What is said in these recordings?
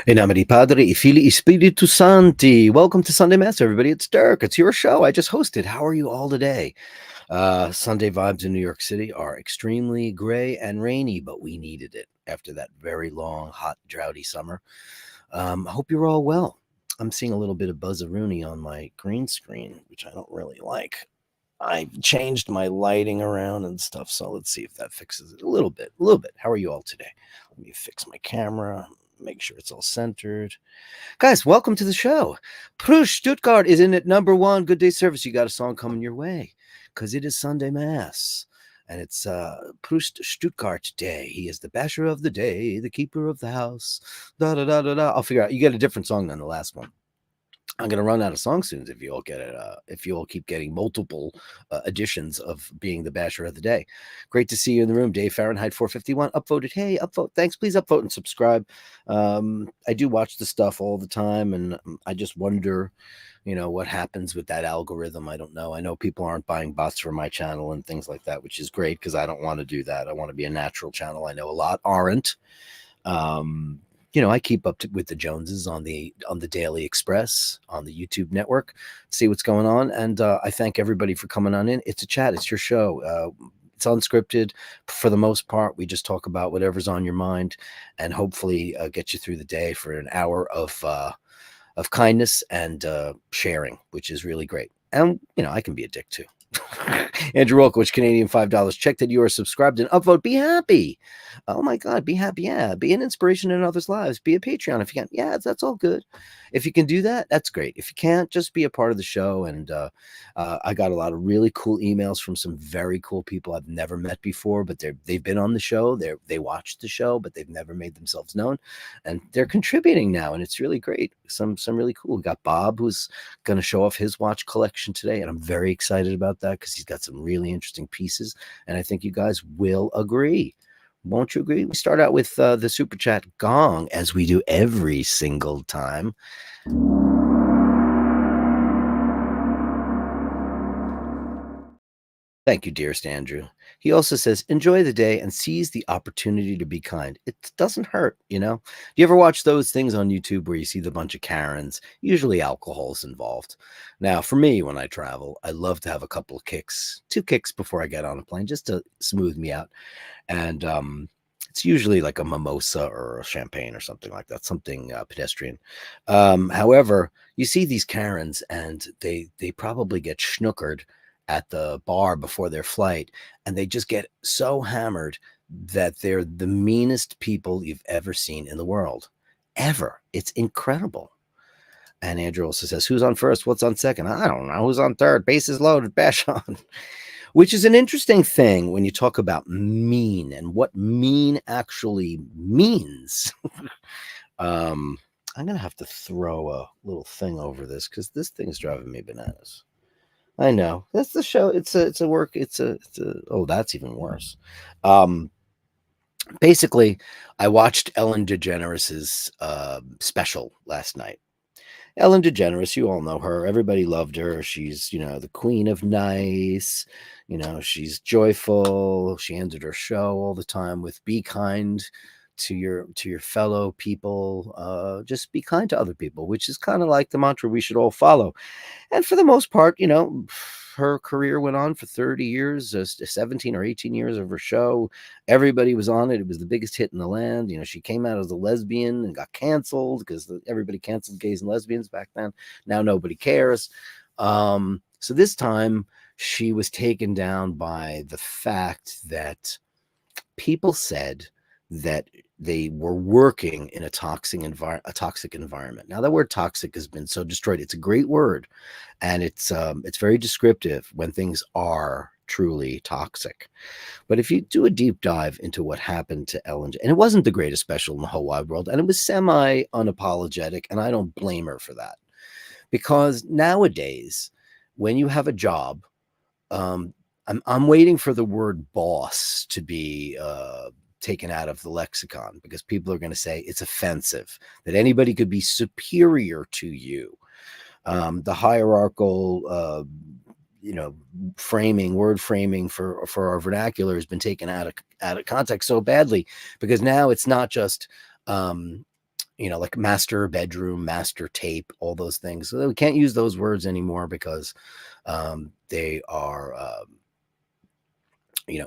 In nome di Padre, e Fili, e Spiritu Santi. Welcome to Sunday Mass, everybody. It's Dirk. It's your show. I just hosted. How are you all today? Sunday vibes in New York City are extremely gray and rainy, but we needed it after that very long, hot, droughty summer. I hope you're all well. I'm seeing a little bit of Buzz-a-Rooney on my green screen, which I don't really like. I changed my lighting around and stuff, so let's see if that fixes it a little bit. How are you all today? Let me fix my camera, make sure it's all centered. Guys, welcome to the show. Prush Stuttgart is in at #1. Good day service. You got a song coming your way because it is Sunday Mass. And it's Proust Stuttgart Day. He is the basher of the day, the keeper of the house. Da da da da da. I'll figure out. You get a different song than the last one. I'm going to run out of songs soon if you all get it. If you all keep getting multiple editions of being the basher of the day. Great to see you in the room, Dave Fahrenheit 451. Upvoted. Hey, upvote. Thanks. Please upvote and subscribe. I do watch the stuff all the time, and I just wonder, what happens with that algorithm. I don't know. I know people aren't buying bots for my channel and things like that, which is great because I don't want to do that. I want to be a natural channel. I know a lot aren't. I keep up with the Joneses on the Daily Express on the YouTube network, see what's going on. And I thank everybody for coming on in. It's a chat. It's your show. It's unscripted for the most part. We just talk about whatever's on your mind and hopefully get you through the day for an hour of kindness and sharing, which is really great. And, I can be a dick too. Andrew Olkowicz, Canadian $5. Check that you are subscribed and upvote. Be happy. Oh my God, be happy. Yeah, be an inspiration in others' lives. Be a Patreon if you can. Yeah, that's all good. If you can do that, that's great. If you can't, just be a part of the show. And I got a lot of really cool emails from some very cool people I've never met before, but they've been on the show. They watched the show, but they've never made themselves known, and they're contributing now, and it's really great. Some really cool. We got Bob, who's going to show off his watch collection today, and I'm very excited about that because he's got some really interesting pieces, and I think you guys will agree. Won't you agree? We start out with the super chat gong, as we do every single time. Thank you, dearest Andrew. He also says, enjoy the day and seize the opportunity to be kind. It doesn't hurt, Do you ever watch those things on YouTube where you see the bunch of Karens? Usually alcohol is involved. Now, for me, when I travel, I love to have a couple of kicks, 2 kicks before I get on a plane, just to smooth me out. And it's usually like a mimosa or a champagne or something like that, something pedestrian. However, you see these Karens and they probably get schnookered at the bar before their flight, and they just get so hammered that they're the meanest people you've ever seen in the world. Ever. It's incredible. And Andrew also says, who's on first? What's on second? I don't know. Who's on third? Bases loaded. Bash on. Which is an interesting thing when you talk about mean and what mean actually means. I'm going to have to throw a little thing over this because this thing is driving me bananas. I know. That's the show. It's a work. Oh, that's even worse. Basically, I watched Ellen DeGeneres' special last night. Ellen DeGeneres, you all know her. Everybody loved her. She's, the queen of nice. She's joyful. She ended her show all the time with be kind to your fellow people. Just be kind to other people, which is kind of like the mantra we should all follow. And for the most part, her career went on for 30 years, 17 or 18 years of her show. Everybody was on it. It was the biggest hit in the land. She came out as a lesbian and got canceled because everybody canceled gays and lesbians back then. Now nobody cares. So this time she was taken down by the fact that people said that they were working in a toxic environment. Now, that word toxic has been so destroyed. It's a great word, and it's very descriptive when things are truly toxic. But if you do a deep dive into what happened to Ellen, and it wasn't the greatest special in the whole wide world, and it was semi-unapologetic, and I don't blame her for that. Because nowadays, when you have a job, I'm waiting for the word boss to be taken out of the lexicon, because people are going to say it's offensive that anybody could be superior to you. The hierarchical, word framing for our vernacular has been taken out of context so badly, because now it's not just like master bedroom, master tape, all those things. So we can't use those words anymore because they are,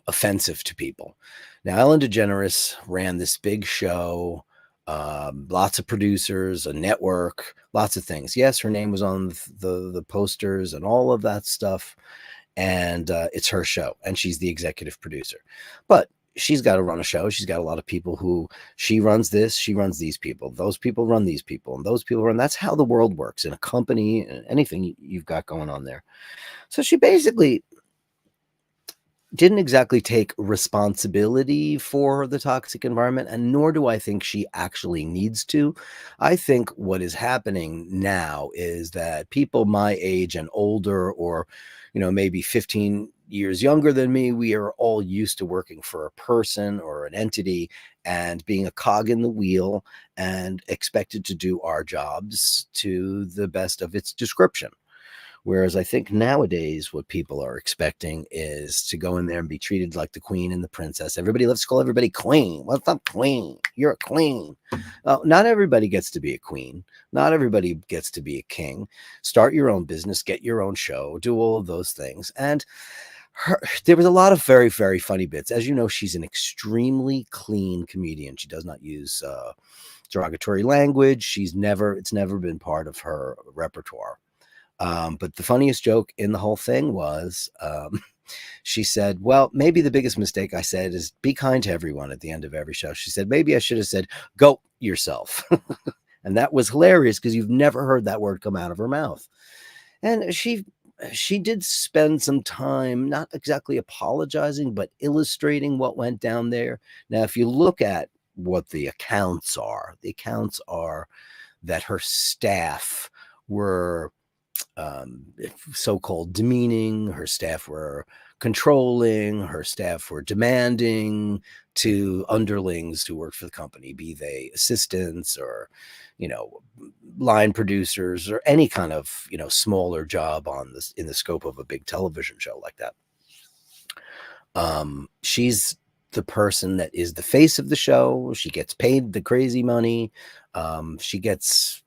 offensive to people. Now, Ellen DeGeneres ran this big show, lots of producers, a network, lots of things. Yes, her name was on the posters and all of that stuff, and it's her show, and she's the executive producer. But she's got to run a show. She's got a lot of people who she runs this, she runs these people, those people run these people, and those people run. That's how the world works in a company, anything you've got going on there. So she basically didn't exactly take responsibility for the toxic environment, and nor do I think she actually needs to. I think what is happening now is that people my age and older, or maybe 15 years younger than me, we are all used to working for a person or an entity and being a cog in the wheel and expected to do our jobs to the best of its description. Whereas I think nowadays what people are expecting is to go in there and be treated like the queen and the princess. Everybody, let's call everybody queen. What's up, queen? You're a queen. Not everybody gets to be a queen. Not everybody gets to be a king. Start your own business, get your own show, do all of those things. And there was a lot of very, very funny bits. As you know, she's an extremely clean comedian. She does not use derogatory language. It's never been part of her repertoire. But the funniest joke in the whole thing was she said, well, maybe the biggest mistake I said is be kind to everyone at the end of every show. She said, maybe I should have said, go yourself. And that was hilarious because you've never heard that word come out of her mouth. And she did spend some time not exactly apologizing, but illustrating what went down there. Now, if you look at what the accounts are that her staff were so-called demeaning, her staff were controlling, her staff were demanding to underlings who worked for the company, be they assistants or line producers or any kind of smaller job in the scope of a big television show like that. She's the person that is the face of the show. She gets paid the crazy money. She gets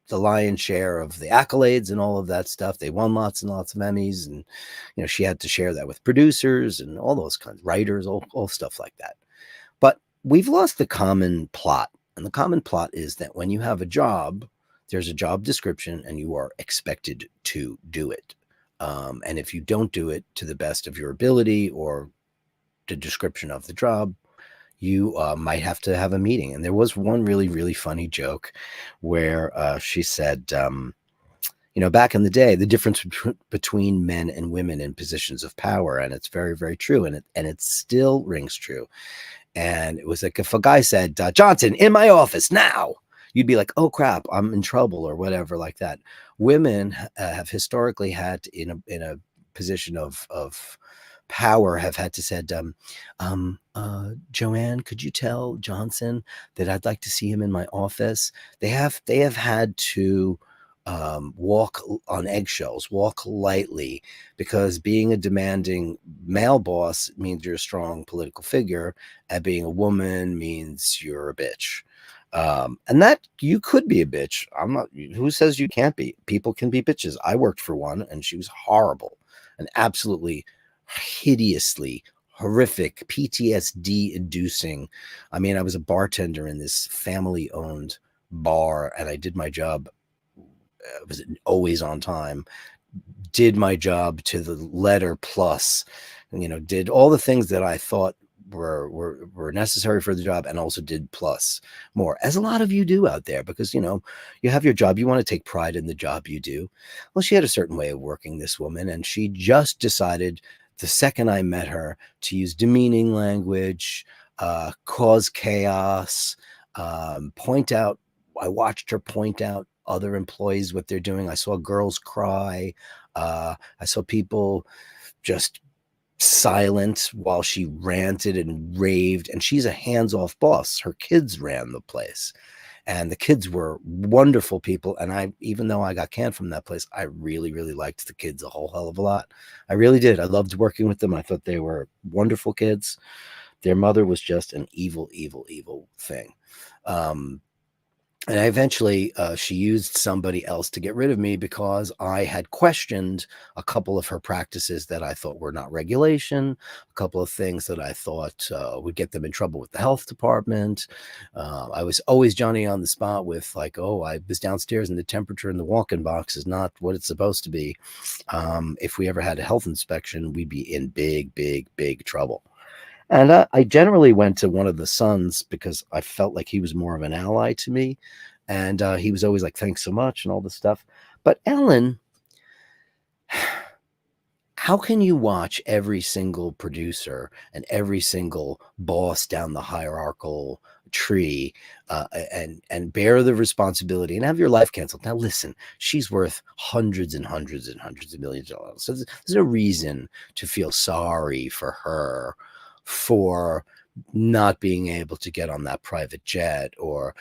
the lion's share of the accolades and all of that stuff. They won lots and lots of Emmys, and she had to share that with producers and all those kinds of writers, all stuff like that. But we've lost the common plot, and the common plot is that when you have a job, there's a job description and you are expected to do it. And if you don't do it to the best of your ability or the description of the job, you might have to have a meeting. And there was one really, really funny joke where she said, back in the day, the difference between men and women in positions of power, and it's very, very true, and it still rings true. And it was like if a guy said, Johnson, in my office now, you'd be like, oh crap, I'm in trouble or whatever like that. Women have historically had in a position of power have had to said, Joanne, could you tell Johnson that I'd like to see him in my office? They have had to walk on eggshells, walk lightly, because being a demanding male boss means you're a strong political figure, and being a woman means you're a bitch. And that you could be a bitch. I'm not. Who says you can't be? People can be bitches. I worked for one, and she was horrible and absolutely hideously horrific, PTSD inducing. I mean, I was a bartender in this family owned bar, and I did my job. Was always on time, did my job to the letter plus, did all the things that I thought were necessary for the job, and also did plus more, as a lot of you do out there, because you have your job, you want to take pride in the job you do. Well, she had a certain way of working, this woman, and she just decided the second I met her to use demeaning language, cause chaos, point out. I watched her point out other employees what they're doing. I saw girls cry. I saw people just silent while she ranted and raved. And she's a hands-off boss. Her kids ran the place, and the kids were wonderful people. And even though I got canned from that place, I really, really liked the kids a whole hell of a lot. I really did. I loved working with them. I thought they were wonderful kids. Their mother was just an evil, evil, evil thing. And I eventually, she used somebody else to get rid of me because I had questioned a couple of her practices that I thought were not regulation, a couple of things that I thought would get them in trouble with the health department. I was always Johnny on the spot with like, oh, I was downstairs and the temperature in the walk-in box is not what it's supposed to be. If we ever had a health inspection, we'd be in big, big, big trouble. And I generally went to one of the sons because I felt like he was more of an ally to me. And he was always like, thanks so much and all this stuff. But Ellen, how can you watch every single producer and every single boss down the hierarchical tree and bear the responsibility and have your life canceled? Now, listen, she's worth hundreds and hundreds and hundreds of millions of dollars. So there's no reason to feel sorry for her for not being able to get on that private jet or,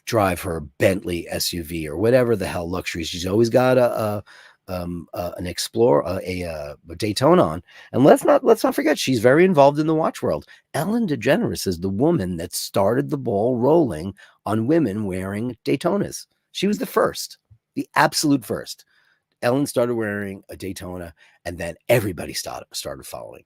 drive her Bentley SUV or whatever the hell luxury. She's always got an Explorer, a Daytona on. And let's not forget, she's very involved in the watch world. Ellen DeGeneres is the woman that started the ball rolling on women wearing Daytonas. She was the first, the absolute first. Ellen started wearing a Daytona, and then everybody started following.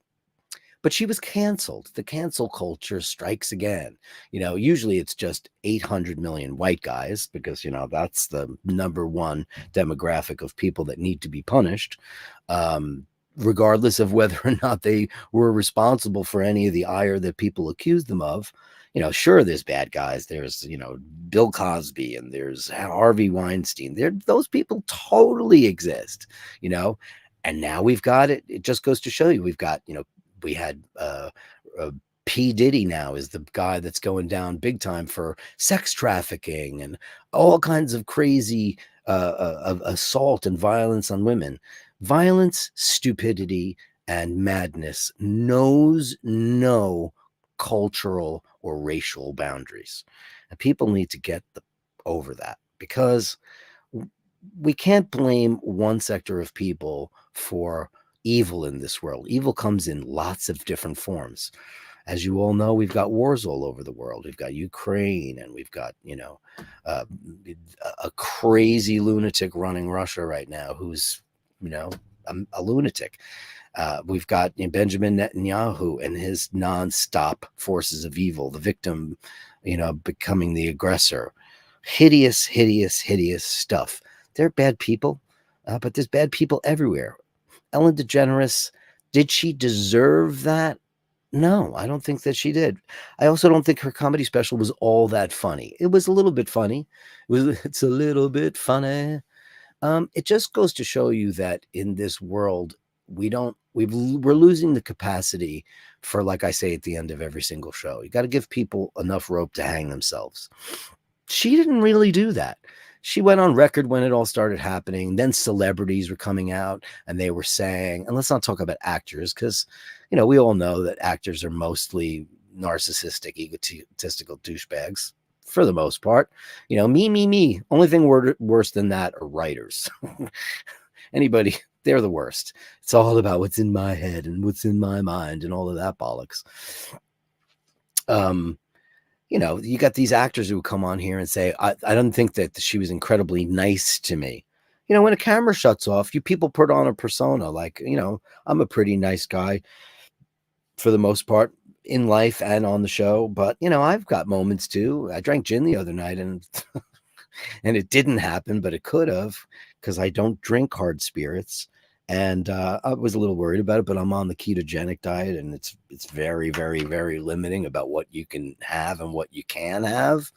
But she was canceled. The cancel culture strikes again. Usually it's just 800 million white guys because, that's the number one demographic of people that need to be punished, regardless of whether or not they were responsible for any of the ire that people accused them of. Sure, there's bad guys. There's, Bill Cosby and there's Harvey Weinstein. Those people totally exist, and now we've got it. It just goes to show you we've got, we had P. Diddy now is the guy that's going down big time for sex trafficking and all kinds of crazy of assault and violence on women. Violence, stupidity, and madness knows no cultural or racial boundaries. And people need to get over that because we can't blame one sector of people for evil in this world. Evil comes in lots of different forms. As you all know, we've got wars all over the world. We've got Ukraine, and we've got, a crazy lunatic running Russia right now who's, a lunatic. We've got Benjamin Netanyahu and his nonstop forces of evil, the victim, becoming the aggressor. Hideous, hideous, hideous stuff. They're bad people, but there's bad people everywhere. Ellen DeGeneres, did she deserve that? No, I don't think that she did. I also don't think her comedy special was all that funny. It was a little bit funny. It's a little bit funny. It just goes to show you that in this world, we're losing the capacity for, like I say at the end of every single show, you got to give people enough rope to hang themselves. She didn't really do that. She went on record when it all started happening. Then celebrities were coming out and they were saying, and let's not talk about actors because, we all know that actors are mostly narcissistic, egotistical douchebags for the most part. Me. Only thing worse than that are writers. Anybody, they're the worst. It's all about what's in my head and what's in my mind and all of that bollocks. You got these actors who come on here and say, I don't think that she was incredibly nice to me. When a camera shuts off, you people put on a persona like, I'm a pretty nice guy for the most part in life and on the show. But, I've got moments too. I drank gin the other night and and it didn't happen, but it could have because I don't drink hard spirits. And I was a little worried about it, but I'm on the ketogenic diet, and it's very, very, very limiting about what you can have and what you can have.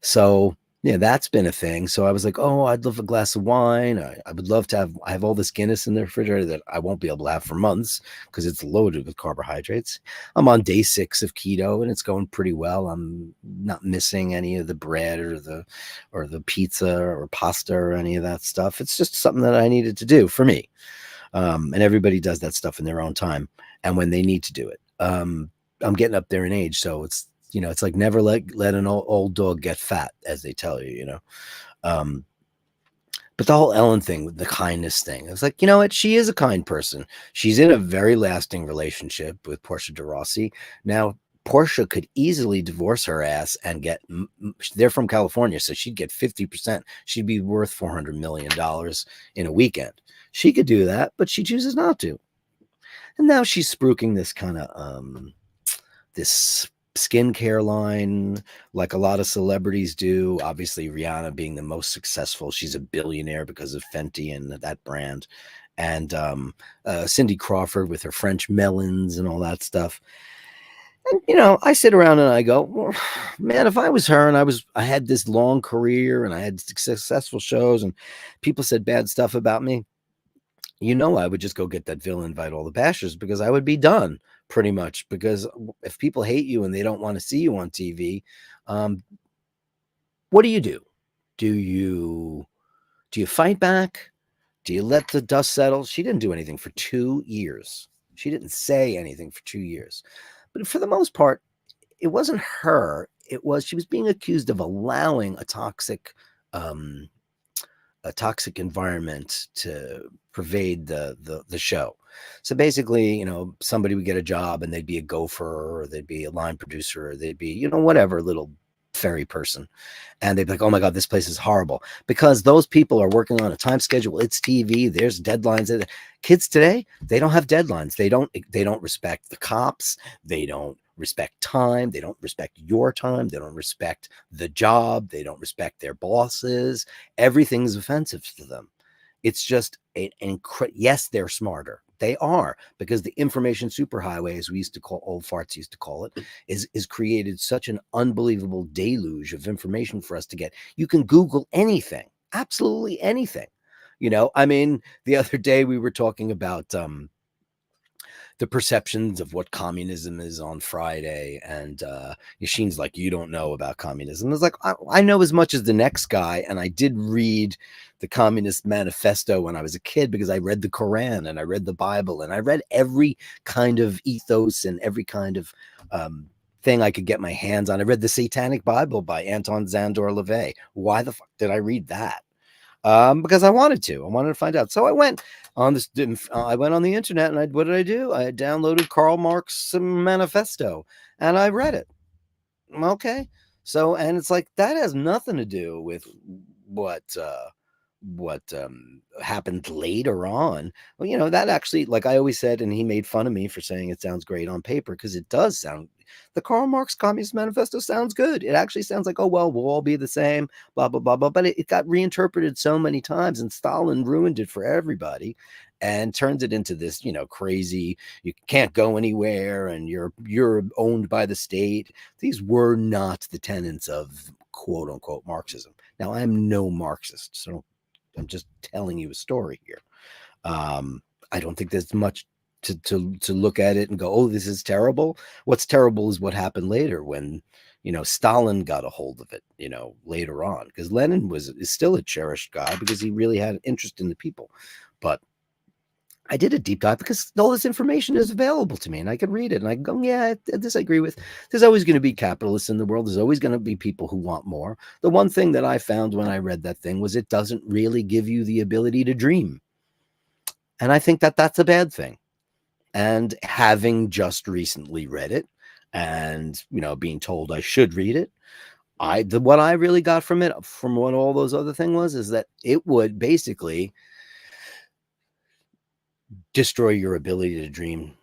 So yeah, that's been a thing. So I was like, oh, I'd love a glass of wine. I would love to have. I have all this Guinness in the refrigerator that I won't be able to have for months because it's loaded with carbohydrates. I'm on day 6 of keto, and it's going pretty well. I'm not missing any of the bread or the pizza or pasta or any of that stuff. It's just something that I needed to do for me. And everybody does that stuff in their own time and when they need to do it. I'm getting up there in age, so it's like never let an old dog get fat, as they tell you. But the whole Ellen thing, the kindness thing, it's like, what? She is a kind person. She's in a very lasting relationship with Portia de Rossi. Now, Portia could easily divorce her ass and get, they're from California, so she'd get 50%. She'd be worth $400 million in a weekend. She could do that, but she chooses not to. And now she's spruiking this kind of, this skincare line like a lot of celebrities do. Obviously, Rihanna being the most successful. She's a billionaire because of Fenty and that brand. And Cindy Crawford with her French melons and all that stuff. And, you know, I sit around and I go, well, man, if I was her and I had this long career and I had successful shows and people said bad stuff about me, you know, I would just go get that villa, invite all the bashers, because I would be done pretty much. Because if people hate you and they don't want to see you on TV, what do? Do you fight back? Do you let the dust settle? She didn't do anything for 2 years. She didn't say anything for 2 years. But for the most part, it wasn't her. It was, she was being accused of allowing a toxic environment to pervade the show. So basically, you know, somebody would get a job and they'd be a gopher, or they'd be a line producer, or they'd be, you know, whatever little ferry person, and they'd be like, oh my god, this place is horrible, because those people are working on a time schedule. It's TV, there's deadlines. Kids today, they don't have deadlines. They don't respect the cops. They don't respect time. They don't respect your time. They don't respect the job. They don't respect their bosses. Everything's offensive to them. It's just yes, they're smarter. They are, because the information superhighway, as we used to call, old farts used to call it, is created such an unbelievable deluge of information for us to get. You can Google anything, absolutely anything. You know, I mean, the other day we were talking about the perceptions of what communism is on Friday. And Yashin's like, you don't know about communism. I was like, I know as much as the next guy. And I did read the Communist Manifesto when I was a kid, because I read the Quran and I read the Bible and I read every kind of ethos and every kind of thing I could get my hands on. I read the Satanic Bible by Anton Szandor LaVey. Why the fuck did I read that? Because I wanted to find out. So I went on this, I went on the internet, and what did I do? I downloaded Karl Marx Manifesto and I read it. Okay. So, and it's like, that has nothing to do with what happened later on. Well, you know, that actually, like I always said, and he made fun of me for saying it sounds great on paper, because it does sound, the Karl Marx Communist Manifesto sounds good. It actually sounds like, oh, well, we'll all be the same, blah, blah, blah, blah. But it got reinterpreted so many times, and Stalin ruined it for everybody and turns it into this, you know, crazy, you can't go anywhere and you're owned by the state. These were not the tenets of quote unquote Marxism. Now, I'm no Marxist, so I'm just telling you a story here. I don't think there's much to look at it and go, oh, this is terrible. What's terrible is what happened later, when, you know, Stalin got a hold of it, you know, later on, because Lenin is still a cherished guy because he really had an interest in the people. But I did a deep dive because all this information is available to me, and I can read it and I can go, yeah, this I agree with. There's always going to be capitalists in the world. There's always going to be people who want more. The one thing that I found when I read that thing was it doesn't really give you the ability to dream. And I think that that's a bad thing. And having just recently read it, and, you know, being told I should read it, what I really got from it, from what all those other things was, is that it would basically destroy your ability to dream,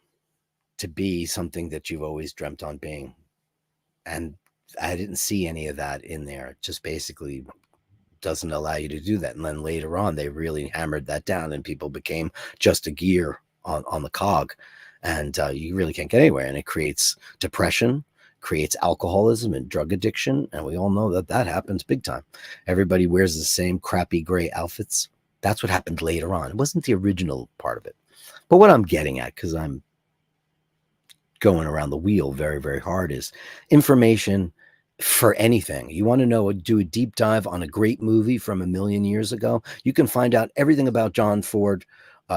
to be something that you've always dreamt on being. And I didn't see any of that in there. It just basically doesn't allow you to do that. And then later on, they really hammered that down, and people became just a gear on the cog, and you really can't get anywhere. And it creates depression, creates alcoholism and drug addiction. And we all know that that happens big time. Everybody wears the same crappy gray outfits. That's what happened later on. It wasn't the original part of it. But what I'm getting at, because I'm going around the wheel very, very hard, is information for anything. You want to know, do a deep dive on a great movie from a million years ago. You can find out everything about John Ford.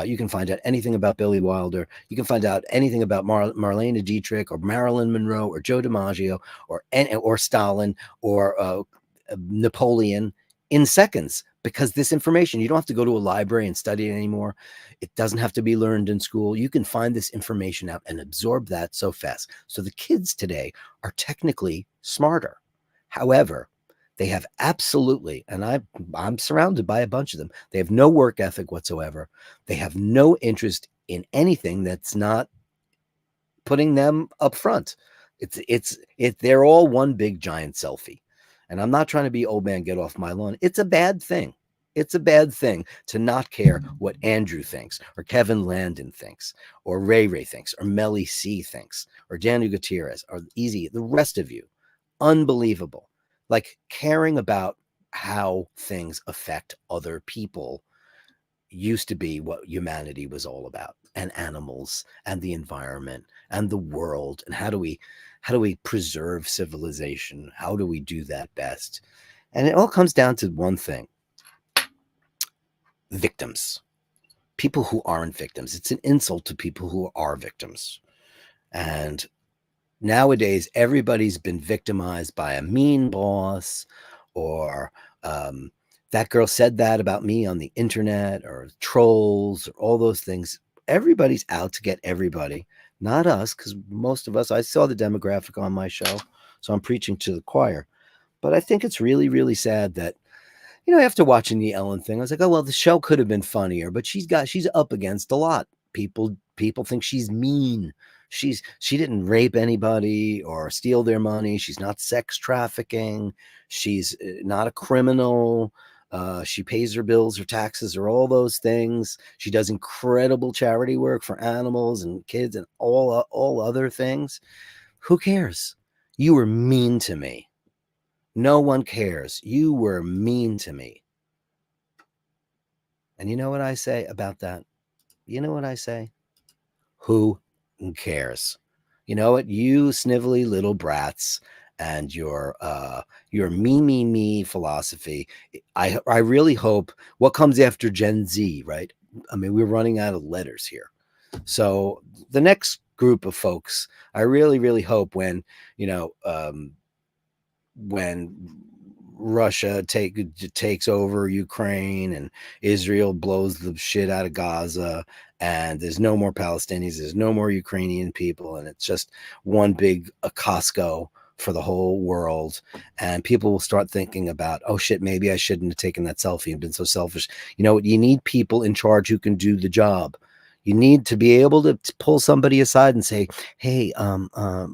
You can find out anything about Billy Wilder. You can find out anything about Marlene Dietrich, or Marilyn Monroe, or Joe DiMaggio, or Stalin, or Napoleon. in seconds, because this information, you don't have to go to a library and study it anymore. It doesn't have to be learned in school. You can find this information out and absorb that so fast. So the kids today are technically smarter. However, they have absolutely, and I'm surrounded by a bunch of them. They have no work ethic whatsoever. They have no interest in anything that's not putting them up front. They're all one big giant selfie. And I'm not trying to be old man get off my lawn. It's a bad thing. It's a bad thing to not care what Andrew thinks, or Kevin Landon thinks, or Ray Ray thinks, or Melly C thinks, or Daniel Gutierrez, or Easy, the rest of you. Unbelievable. Like, caring about how things affect other people used to be what humanity was all about, and animals and the environment and the world, and how do we preserve civilization? How do we do that best? And it all comes down to one thing: victims. People who aren't victims. It's an insult to people who are victims. And nowadays, everybody's been victimized by a mean boss, or that girl said that about me on the internet, or trolls, or all those things. Everybody's out to get everybody, not us, because most of us, I saw the demographic on my show, so I'm preaching to the choir. But I think it's really, really sad that, after watching the Ellen thing, I was like, oh, well, the show could have been funnier, but she's up against a lot. People think she's mean. She didn't rape anybody or steal their money. She's not sex trafficking. She's not a criminal. She pays her bills, her taxes, or all those things. She does incredible charity work for animals and kids and all other things. Who cares? You were mean to me. No one cares. You were mean to me. And you know what I say about that? You know what I say? Who cares? You know what? You snivelly little brats and your me philosophy. I really hope what comes after Gen Z, right? I mean, we're running out of letters here. So the next group of folks, I really, really hope when Russia takes over Ukraine and Israel blows the shit out of Gaza, and there's no more Palestinians, there's no more Ukrainian people, and it's just one big Costco for the whole world. And people will start thinking about, oh shit, maybe I shouldn't have taken that selfie and been so selfish. You need people in charge who can do the job. You need to be able to pull somebody aside and say, hey,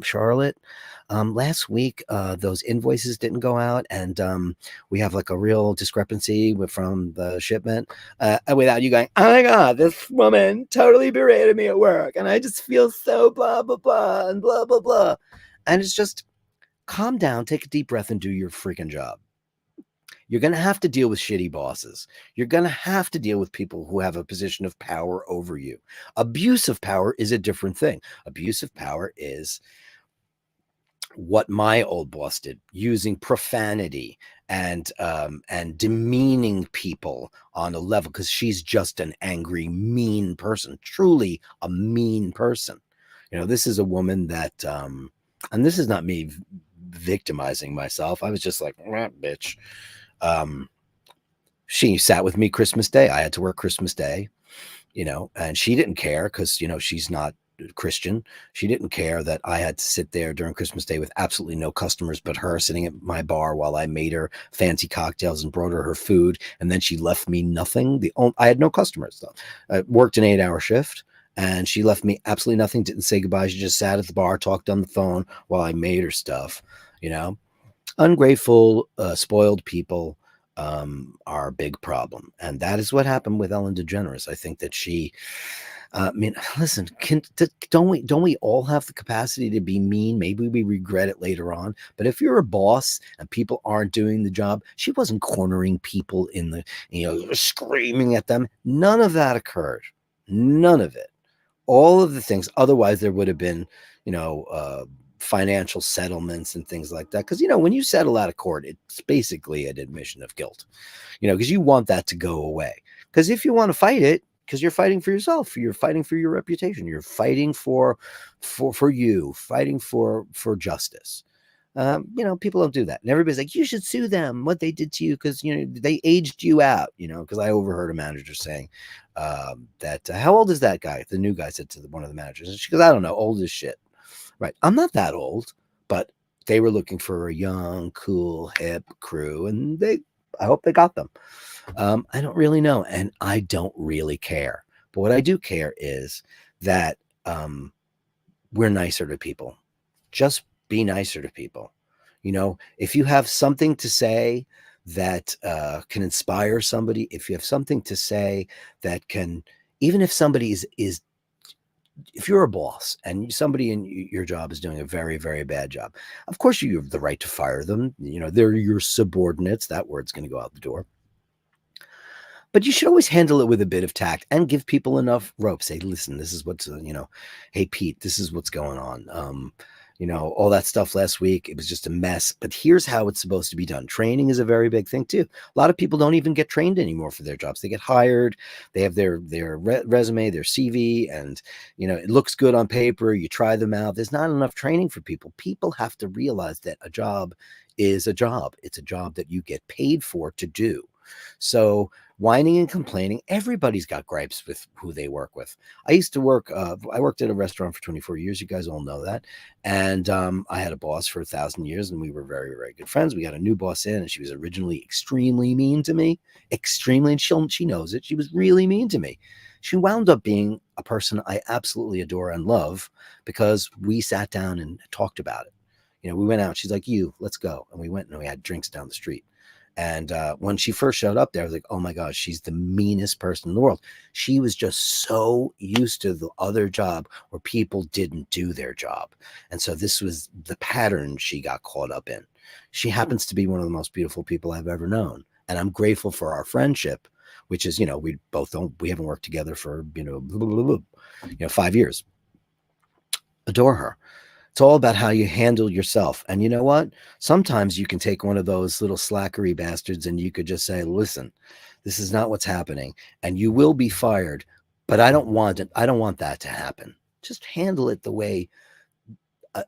Charlotte, last week, those invoices didn't go out, and we have like a real discrepancy from the shipment. Without you going, oh my God, this woman totally berated me at work, and I just feel so blah, blah, blah, and blah, blah, blah. And it's just, calm down, take a deep breath, and do your freaking job. You're going to have to deal with shitty bosses. You're going to have to deal with people who have a position of power over you. Abuse of power is a different thing. Abuse of power is what my old boss did, using profanity and demeaning people on a level, because she's just an angry, mean person, truly a mean person. This is a woman that, and this is not me victimizing myself. I was just like, bitch. She sat with me Christmas Day. I had to work Christmas Day, and she didn't care because, she's not Christian. She didn't care that I had to sit there during Christmas Day with absolutely no customers but her, sitting at my bar while I made her fancy cocktails and brought her food, and then she left me nothing. I had no customers though. I worked an 8-hour shift, and she left me absolutely nothing. Didn't say goodbye. She just sat at the bar, talked on the phone while I made her stuff. Ungrateful, spoiled people are a big problem, and that is what happened with Ellen DeGeneres. I think that she, listen, don't we all have the capacity to be mean? Maybe we regret it later on, but if you're a boss and people aren't doing the job, she wasn't cornering people in the, screaming at them. None of that occurred. None of it. All of the things. Otherwise, there would have been, financial settlements and things like that. Because, when you settle out of court, it's basically an admission of guilt, because you want that to go away. Because if you want to fight it, because you're fighting for yourself, you're fighting for your reputation, you're fighting for you, fighting for justice. People don't do that. And everybody's like, you should sue them, what they did to you, because, they aged you out, because I overheard a manager saying that, how old is that guy? The new guy said to one of the managers. And she goes, I don't know, old as shit. Right. I'm not that old, but they were looking for a young, cool, hip crew, and I hope they got them. I don't really know, and I don't really care. But what I do care is that we're nicer to people. Just be nicer to people. If you have something to say that can inspire somebody, if you have something to say that can, even if somebody is if you're a boss and somebody in your job is doing a very, very bad job, of course you have the right to fire them. They're your subordinates. That word's going to go out the door. But you should always handle it with a bit of tact and give people enough rope. Say, listen, this is what's, hey, Pete, this is what's going on. All that stuff last week, it was just a mess. But here's how it's supposed to be done. Training is a very big thing, too. A lot of people don't even get trained anymore for their jobs. They get hired. They have their resume, their CV, and, it looks good on paper. You try them out. There's not enough training for people. People have to realize that a job is a job. It's a job that you get paid for to do. So whining and complaining, everybody's got gripes with who they work with. I used to I worked at a restaurant for 24 years. You guys all know that. And I had a boss for 1,000 years, and we were very, very good friends. We got a new boss in, and she was originally extremely mean to me. Extremely, and she knows it. She was really mean to me. She wound up being a person I absolutely adore and love because we sat down and talked about it. We went out. She's like, let's go. And we went and we had drinks down the street. And when she first showed up there, I was like, oh my gosh, she's the meanest person in the world. She was just so used to the other job where people didn't do their job. And so this was the pattern she got caught up in. She happens to be one of the most beautiful people I've ever known. And I'm grateful for our friendship, which is, we haven't worked together for, 5 years. Adore her. It's all about how you handle yourself. And you know what? Sometimes you can take one of those little slackery bastards and you could just say, listen, this is not what's happening. And you will be fired, but I don't want it. I don't want that to happen. Just handle it the way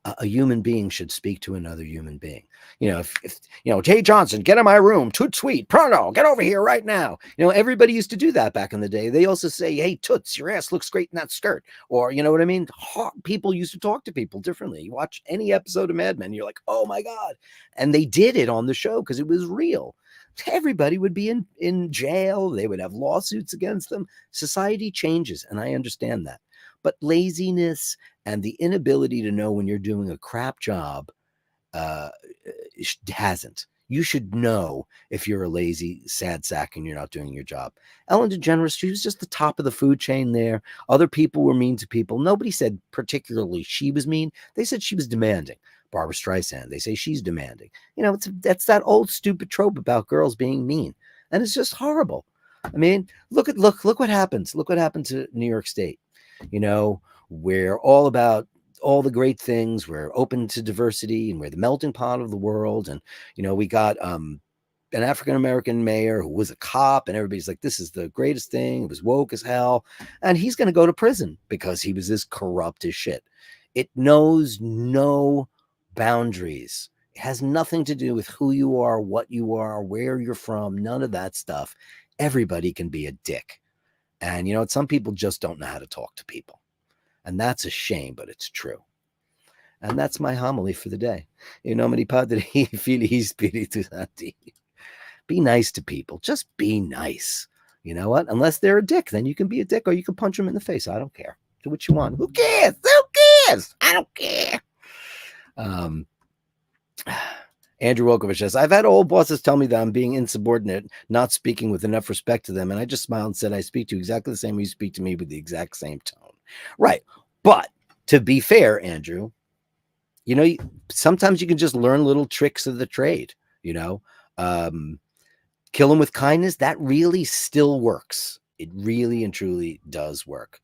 a human being should speak to another human being. If Jay Johnson, get in my room, toot sweet, pronto, get over here right now. Everybody used to do that back in the day. They also say, hey, toots, your ass looks great in that skirt. Or, you know what I mean? People used to talk to people differently. You watch any episode of Mad Men, you're like, oh my God. And they did it on the show because it was real. Everybody would be in jail. They would have lawsuits against them. Society changes, and I understand that. But laziness and the inability to know when you're doing a crap job hasn't. You should know if you're a lazy, sad sack and you're not doing your job. Ellen DeGeneres, she was just the top of the food chain there. Other people were mean to people. Nobody said particularly she was mean. They said she was demanding. Barbara Streisand, they say she's demanding. That's that old stupid trope about girls being mean. And it's just horrible. I mean, look what happens. Look what happened to New York State. We're all about all the great things. We're open to diversity, and we're the melting pot of the world. And, we got an African-American mayor who was a cop, and everybody's like, this is the greatest thing. It was woke as hell. And he's going to go to prison because he was this corrupt as shit. It knows no boundaries. It has nothing to do with who you are, what you are, where you're from, none of that stuff. Everybody can be a dick. And some people just don't know how to talk to people. And that's a shame, but it's true. And that's my homily for the day. In nomine Patri Filii Spiritus Sancti. Be nice to people. Just be nice. You know what? Unless they're a dick, then you can be a dick or you can punch them in the face. I don't care. Do what you want. Who cares? Who cares? I don't care. Andrew Wilkovich says, I've had old bosses tell me that I'm being insubordinate, not speaking with enough respect to them. And I just smiled and said, I speak to you exactly the same way you speak to me with the exact same tone. Right. But to be fair, Andrew, sometimes you can just learn little tricks of the trade, kill them with kindness. That really still works. It really and truly does work,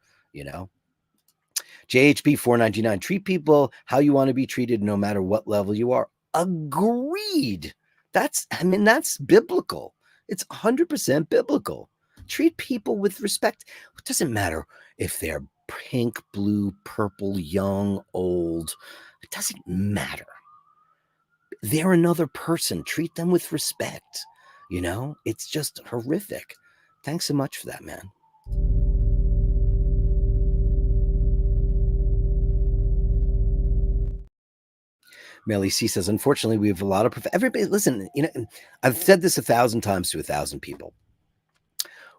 JHP 499, treat people how you want to be treated no matter what level you are. Agreed. That's biblical. It's 100% biblical. Treat people with respect. It doesn't matter if they're pink, blue, purple, young, old. It doesn't matter. They're another person. Treat them with respect. You know, it's just horrific. Thanks so much for that, man. Melly C says, unfortunately, we have a lot of everybody. Listen, you know, I've said this 1,000 times to 1,000 people.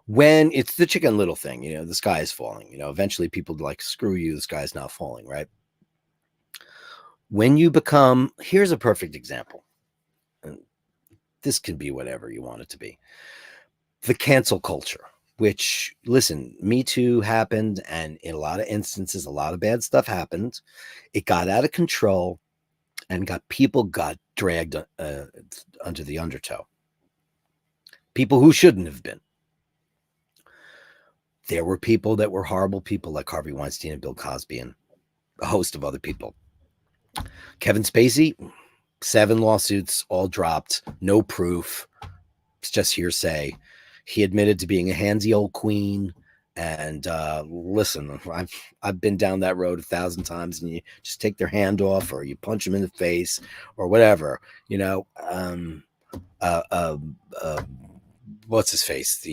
When it's the Chicken Little thing, you know, the sky is falling. You know, eventually people like, screw you, the sky is not falling, right? When you become, here's a perfect example. And this can be whatever you want it to be. The cancel culture, which, listen, Me Too happened, and in a lot of instances, a lot of bad stuff happened. It got out of control and people got dragged under the undertow. People who shouldn't have been. There were people that were horrible people like Harvey Weinstein and Bill Cosby and a host of other people. Kevin Spacey, 7 lawsuits, all dropped, no proof. It's just hearsay. He admitted to being a handsy old queen. And listen, I've been down that road 1,000 times, and you just take their hand off, or you punch them in the face, or whatever. You know, what's his face?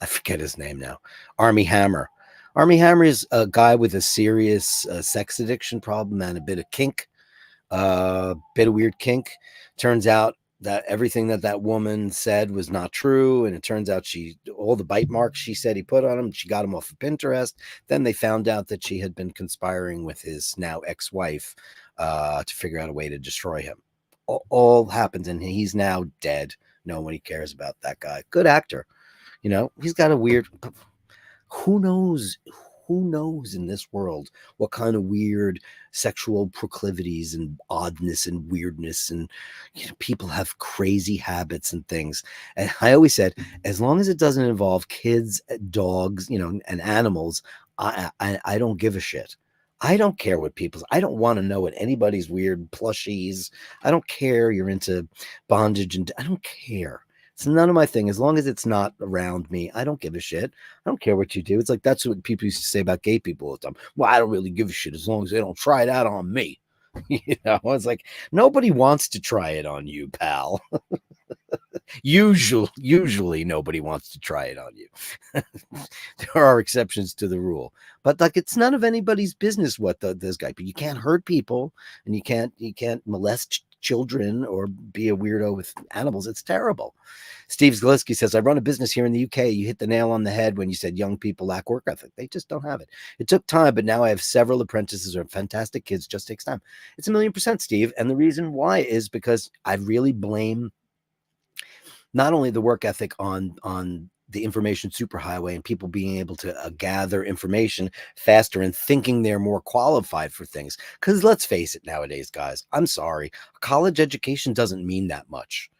I forget his name now. Army Hammer. Army Hammer is a guy with a serious sex addiction problem and a bit of kink, bit of weird kink. Turns out that everything that woman said was not true, and it turns out all the bite marks she said he put on him, she got him off of Pinterest. Then they found out that she had been conspiring with his now ex-wife to figure out a way to destroy him. All happened, and he's now dead. Nobody cares about that guy. Good actor. You know, he's got a weird, who knows in this world what kind of weird sexual proclivities and oddness and weirdness, and you know, people have crazy habits and things. And I always said, as long as it doesn't involve kids, dogs, you know, and animals, I don't give a shit. I don't care what I don't want to know what anybody's weird plushies. I don't care you're into bondage, and I don't care. It's none of my thing. As long as it's not around me, I don't give a shit. I don't care what you do. It's like, that's what people used to say about gay people all the time. Well, I don't really give a shit as long as they don't try it out on me. You know, it's like, nobody wants to try it on you, pal. Usually nobody wants to try it on you. There are exceptions to the rule, but like, it's none of anybody's business what this guy. But you can't hurt people, and you can't molest children or be a weirdo with animals. It's terrible. Steve Zaleski says, I run a business here in the UK. You hit the nail on the head when you said young people lack work ethic. They just don't have it. It took time, but now I have several apprentices who are fantastic kids. Just takes time. It's 1,000,000%, Steve. And the reason why is because I really blame not only the work ethic on the information superhighway and people being able to gather information faster and thinking they're more qualified for things. Because let's face it, nowadays, guys, I'm sorry, college education doesn't mean that much.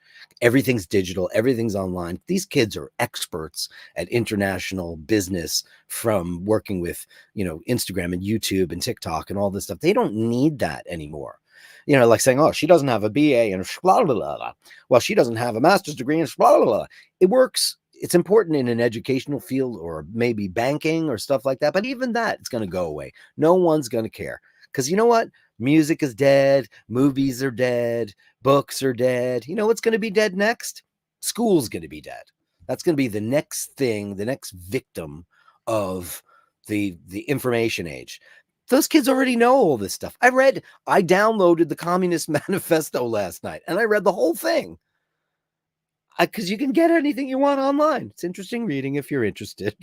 Everything's digital, everything's online. These kids are experts at international business from working with, you know, Instagram and YouTube and TikTok and all this stuff. They don't need that anymore. You know, like saying, oh, she doesn't have a BA and blah, blah, blah, blah. Well, she doesn't have a master's degree and blah, blah, blah. It works. It's important in an educational field or maybe banking or stuff like that. But even that, it's going to go away. No one's going to care. Because you know what? Music is dead. Movies are dead. Books are dead. You know what's going to be dead next? School's going to be dead. That's going to be the next thing, the next victim of the information age. Those kids already know all this stuff. I downloaded the Communist Manifesto last night, and I read the whole thing. Because you can get anything you want online. It's interesting reading if you're interested.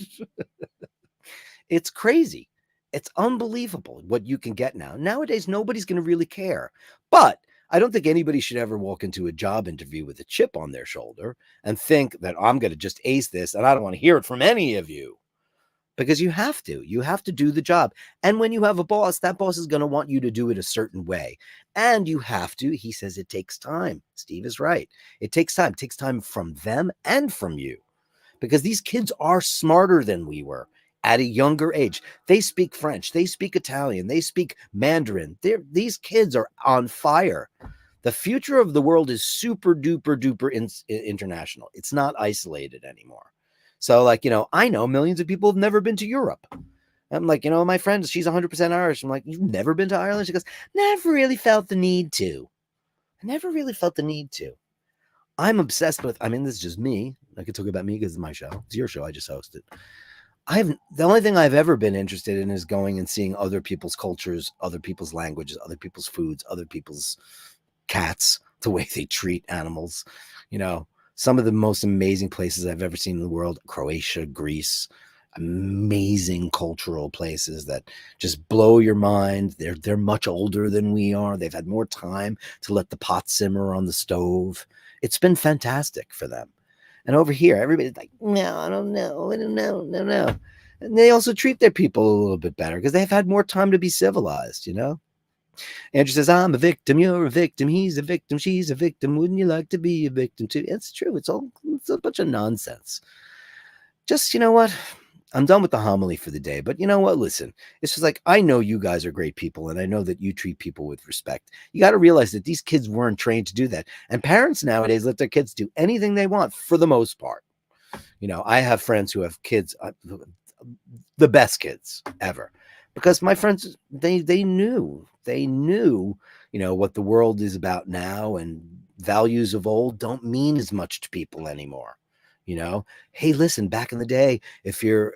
It's crazy. It's unbelievable what you can get now. Nowadays, nobody's going to really care. But I don't think anybody should ever walk into a job interview with a chip on their shoulder and think that I'm going to just ace this and I don't want to hear it from any of you. Because you have to do the job. And when you have a boss, that boss is going to want you to do it a certain way. And you have to, he says, it takes time. Steve is right. It takes time. It takes time from them and from you. Because these kids are smarter than we were at a younger age. They speak French. They speak Italian. They speak Mandarin. These kids are on fire. The future of the world is super duper duper international. It's not isolated anymore. So, like, you know, I know millions of people have never been to Europe. I'm like, you know, my friend, she's 100% Irish. I'm like, you've never been to Ireland? She goes, never really felt the need to. I never really felt the need to. I'm obsessed with, I mean, this is just me. I could talk about me because it's my show. It's your show. I just hosted. The only thing I've ever been interested in is going and seeing other people's cultures, other people's languages, other people's foods, other people's cats, the way they treat animals. You know, some of the most amazing places I've ever seen in the world: Croatia, Greece, amazing cultural places that just blow your mind. They're much older than we are. They've had more time to let the pot simmer on the stove. It's been fantastic for them. And over here, everybody's like, no, I don't know. I don't know. No, no. And they also treat their people a little bit better because they've had more time to be civilized, you know? Andrew says, I'm a victim. You're a victim. He's a victim. She's a victim. Wouldn't you like to be a victim too? It's true. It's a bunch of nonsense. Just, you know what? I'm done with the homily for the day, but you know what? Listen, it's just like, I know you guys are great people, and I know that you treat people with respect. You got to realize that these kids weren't trained to do that. And parents nowadays let their kids do anything they want for the most part. You know, I have friends who have kids, the best kids ever, because my friends, they knew, you know, what the world is about now, and values of old don't mean as much to people anymore. You know, hey, listen, back in the day, if your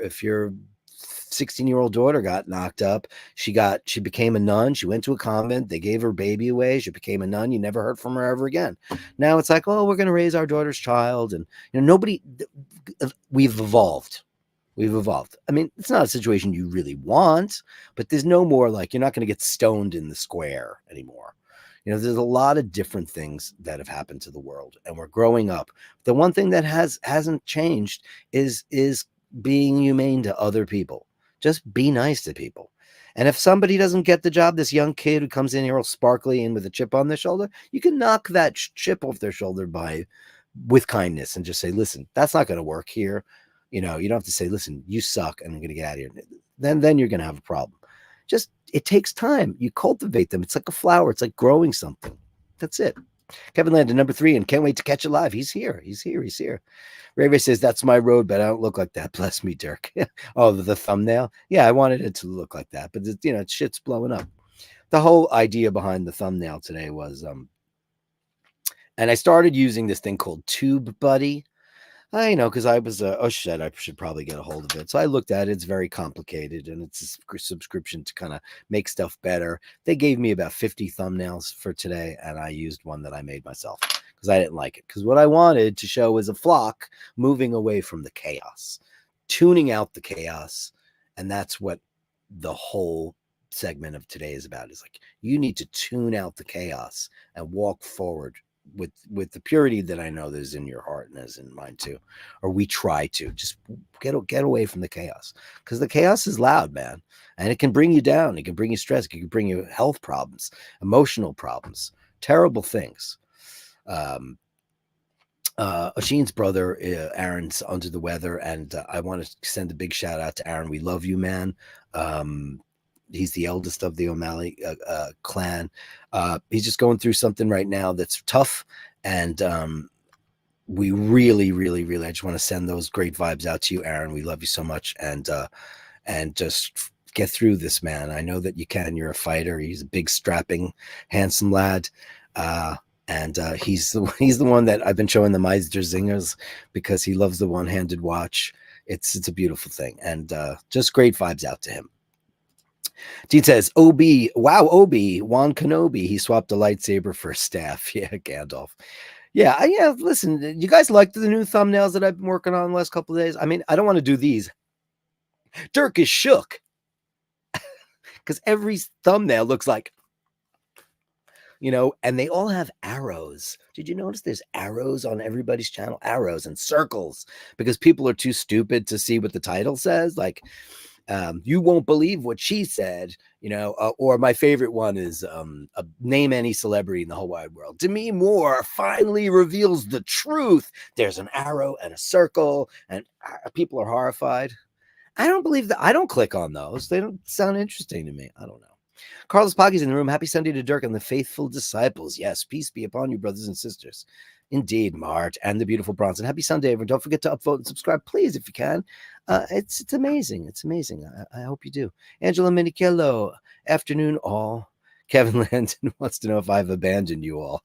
16-year-old daughter got knocked up, she became a nun, she went to a convent, they gave her baby away, she became a nun, you never heard from her ever again. Now it's like, oh, we're going to raise our daughter's child, and you know, we've evolved. I mean, it's not a situation you really want, but there's no more like, you're not going to get stoned in the square anymore. You know, there's a lot of different things that have happened to the world, and we're growing up. The one thing that hasn't changed is being humane to other people. Just be nice to people. And if somebody doesn't get the job, this young kid who comes in here all sparkly and with a chip on their shoulder, you can knock that chip off their shoulder with kindness and just say, listen, that's not going to work here. You know, you don't have to say, listen, you suck, and I'm going to get out of here. Then you're going to have a problem. Just, it takes time. You cultivate them. It's like a flower. It's like growing something. That's it. Kevin Landon, number 3, and can't wait to catch it live. He's here. Ray Ray says, that's my road, but I don't look like that. Bless me, Dirk. Oh, the thumbnail. Yeah, I wanted it to look like that, but you know, shit's blowing up. The whole idea behind the thumbnail today was, and I started using this thing called TubeBuddy. I know, because I was, oh shit, I should probably get a hold of it. So I looked at it. It's very complicated, and it's a subscription to kind of make stuff better. They gave me about 50 thumbnails for today, and I used one that I made myself because I didn't like it. Because what I wanted to show was a flock moving away from the chaos, tuning out the chaos. And that's what the whole segment of today is about. Is like, you need to tune out the chaos and walk forward with the purity that I know there's in your heart and is in mine too, or we try to just get away from the chaos, because the chaos is loud, man, and it can bring you down. It can bring you stress. It can bring you health problems, emotional problems, terrible things. Oshin's brother, Aaron's under the weather, and I want to send a big shout out to Aaron. We love you, man. He's the eldest of the O'Malley clan. He's just going through something right now that's tough. And we really, really, really, I just want to send those great vibes out to you, Aaron. We love you so much. And just get through this, man. I know that you can. You're a fighter. He's a big, strapping, handsome lad. And he's the one that I've been showing the Meister Zingers, because he loves the one-handed watch. It's a beautiful thing. And just great vibes out to him. Dean says, Obi-Wan Kenobi. He swapped a lightsaber for a staff. Yeah, Gandalf. Yeah, listen, you guys like the new thumbnails that I've been working on the last couple of days? I mean, I don't want to do these. Dirk is shook. Because every thumbnail looks like, you know, and they all have arrows. Did you notice there's arrows on everybody's channel? Arrows and circles. Because people are too stupid to see what the title says. Like, you won't believe what she said, you know, or my favorite one is name any celebrity in the whole wide world. Demi Moore finally reveals the truth. There's an arrow and a circle, and people are horrified. I don't believe that. I don't click on those. They don't sound interesting to me. I don't know. Carlos Poggy's in the room. Happy Sunday to Dirk and the faithful disciples. Yes, peace be upon you, brothers and sisters. Indeed, Mart and the beautiful Bronson. Happy Sunday, everyone. Don't forget to upvote and subscribe, please, if you can. It's amazing. It's amazing. I hope you do. Angela Minichello, afternoon all. Kevin Landon wants to know if I've abandoned you all.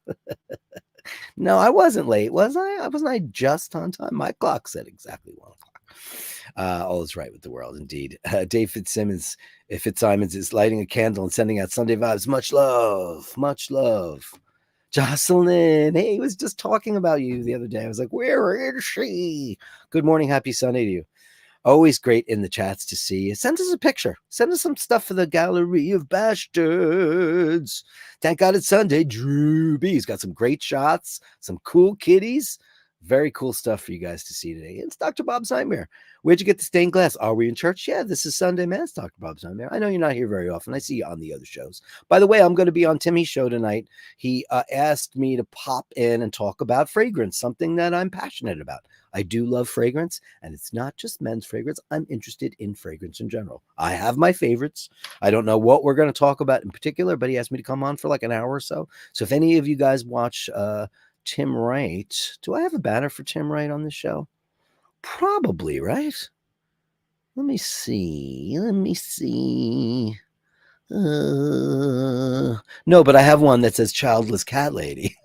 No, I wasn't late, was I? Wasn't I just on time? My clock said exactly 1 o'clock. All is right with the world, indeed. Dave Fitzsimmons, Fitzsimons is lighting a candle and sending out Sunday vibes. Much love, much love. Jocelyn, hey, he was just talking about you the other day. I was like, where is she? Good morning, happy Sunday to you. Always great in the chats to see you. Send us a picture. Send us some stuff for the Gallery of Bastards. Thank God it's Sunday. Drew B's got some great shots, some cool kitties. Very cool stuff for you guys to see today. It's Dr. Bob's Nightmare. Where'd you get the stained glass? Are we in church? Yeah, this is Sunday Mass, Dr. Bob's Nightmare. I know you're not here very often. I see you on the other shows. By the way, I'm going to be on Timmy's show tonight. He asked me to pop in and talk about fragrance, something that I'm passionate about. I do love fragrance, and it's not just men's fragrance. I'm interested in fragrance in general. I have my favorites. I don't know what we're going to talk about in particular, but he asked me to come on for like an hour or so. So if any of you guys watch Tim Wright, do I have a banner for Tim Wright on this show? Probably, right? Let me see. No, but I have one that says Childless Cat Lady.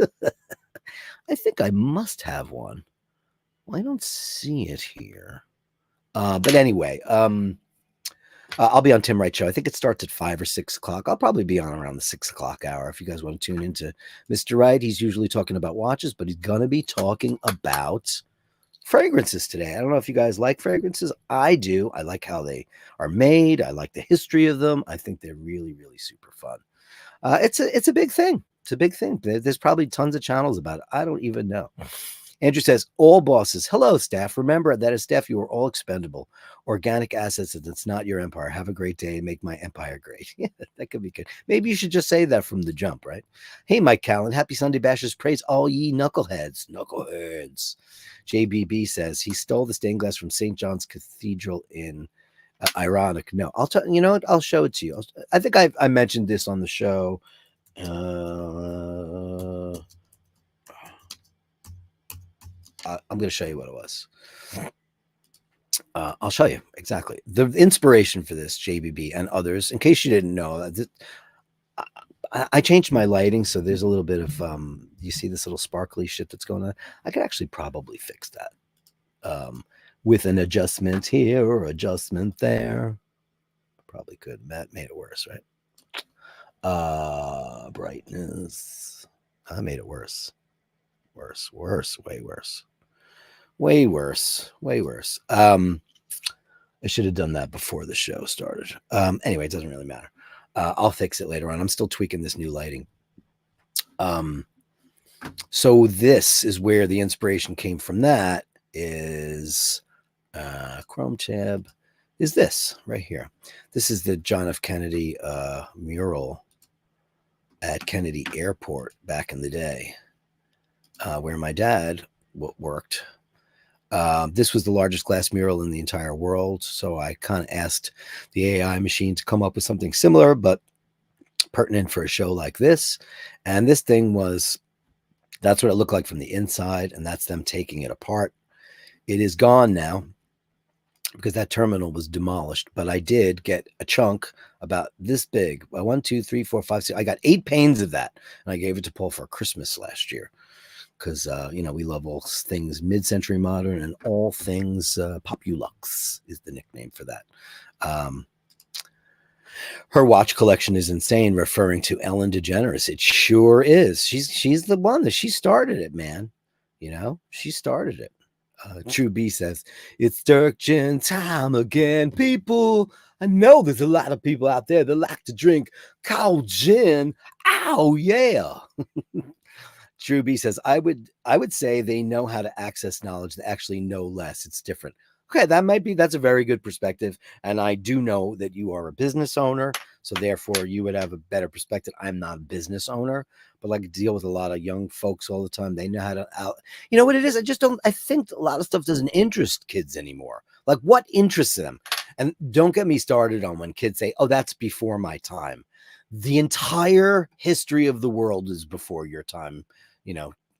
I think I must have one. Well, I don't see it here. But anyway, I'll be on Tim Wright show. I think it starts at 5 or 6 o'clock. I'll probably be on around the 6 o'clock hour if you guys want to tune into Mr. Wright. He's usually talking about watches, but he's going to be talking about fragrances today. I don't know if you guys like fragrances. I do. I like how they are made. I like the history of them. I think they're really, really super fun. It's a big thing. It's a big thing. There's probably tons of channels about it. I don't even know. Andrew says, all bosses, hello, staff. Remember that as staff, you are all expendable. Organic assets, and it's not your empire. Have a great day and make my empire great. Yeah, that could be good. Maybe you should just say that from the jump, right? Hey, Mike Callan, happy Sunday bashers. Praise all ye knuckleheads. Knuckleheads. JBB says, he stole the stained glass from St. John's Cathedral in ironic. No, I'll tell you know what? I'll show it to you. I think I mentioned this on the show. I'm going to show you what it was. I'll show you exactly the inspiration for this, JBB and others. In case you didn't know, I changed my lighting, so there's a little bit of you see this little sparkly shit that's going on. I could actually probably fix that with an adjustment here or adjustment there. Probably could. Matt made it worse, right? Brightness. I made it worse. Worse, way worse. Way worse. I should have done that before the show started. Anyway, it doesn't really matter. I'll fix it later on. I'm still tweaking this new lighting. So this is where the inspiration came from. That is Chrome tab is this right here. This is the John F. Kennedy mural at Kennedy Airport back in the day, where my dad worked. This was the largest glass mural in the entire world. So I kind of asked the AI machine to come up with something similar, but pertinent for a show like this. And this thing that's what it looked like from the inside. And that's them taking it apart. It is gone now because that terminal was demolished. But I did get a chunk about this big. 1, 2, 3, 4, 5, 6. I got 8 panes of that. And I gave it to Paul for Christmas last year. Because, we love all things mid-century modern and all things populux is the nickname for that. Her watch collection is insane, referring to Ellen DeGeneres. It sure is. She's the one that she started it, man. She started it. True B says, it's Dirk Gin time again. People, I know there's a lot of people out there that like to drink cow gin. Ow, yeah. Drew B says, I would say they know how to access knowledge. They actually know less. It's different. Okay, that's a very good perspective. And I do know that you are a business owner. So therefore you would have a better perspective. I'm not a business owner, but I deal with a lot of young folks all the time. They know how to you know what it is? I think a lot of stuff doesn't interest kids anymore. Like what interests them? And don't get me started on when kids say, oh, that's before my time. The entire history of the world is before your time,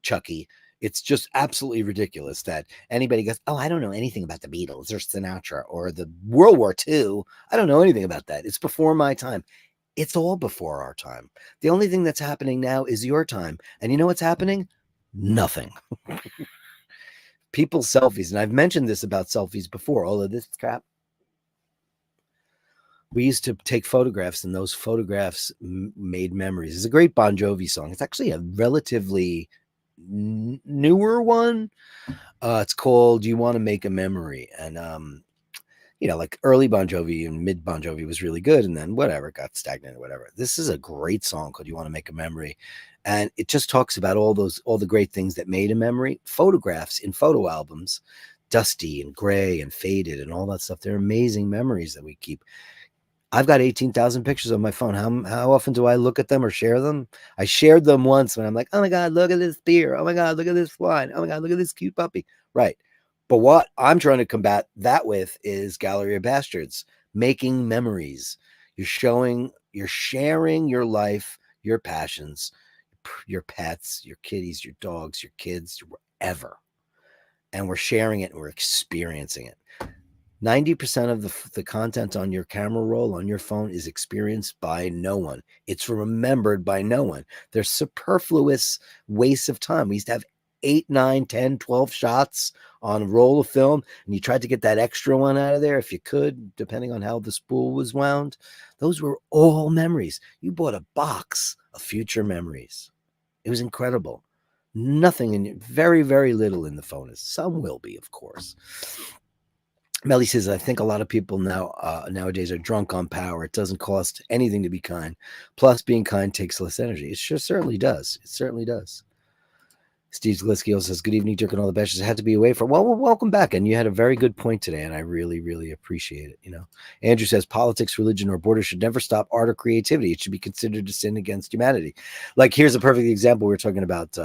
Chucky. It's just absolutely ridiculous that anybody goes, oh, I don't know anything about the Beatles or Sinatra or the World War II. I don't know anything about that. It's before my time. It's all before our time. The only thing that's happening now is your time. And you know what's happening? Nothing. People's selfies, and I've mentioned this about selfies before, all of this crap. We used to take photographs, and those photographs made memories. It's a great Bon Jovi song. It's actually a relatively newer one. It's called "You Want to Make a Memory," and like early Bon Jovi and mid Bon Jovi was really good, and then whatever, got stagnant or whatever. This is a great song called "You Want to Make a Memory," and it just talks about all the great things that made a memory. Photographs in photo albums, dusty and gray and faded and all that stuff. They're amazing memories that we keep. I've got 18,000 pictures on my phone. How often do I look at them or share them? I shared them once when I'm like, oh my God, look at this beer. Oh my God, look at this wine. Oh my God, look at this cute puppy. Right. But what I'm trying to combat that with is Gallery of Bastards, making memories. You're sharing your life, your passions, your pets, your kitties, your dogs, your kids, whatever. And we're sharing it and we're experiencing it. 90% of the content on your camera roll on your phone is experienced by no one. It's remembered by no one. There's superfluous waste of time. We used to have 8, 9, 10, 12 shots on a roll of film, and you tried to get that extra one out of there if you could, depending on how the spool was wound. Those were all memories. You bought a box of future memories. It was incredible. Nothing in very, very little in the phone is. Some will be, of course. Melly says, I think a lot of people nowadays are drunk on power. It doesn't cost anything to be kind. Plus, being kind takes less energy. It certainly does. It certainly does. Steve Zaliski also says, good evening, Dirk and all the Bashers. I had to be away for, well, welcome back. And you had a very good point today, and I really, really appreciate it. Andrew says, politics, religion, or border should never stop art or creativity. It should be considered a sin against humanity. Like, here's a perfect example. We're talking about,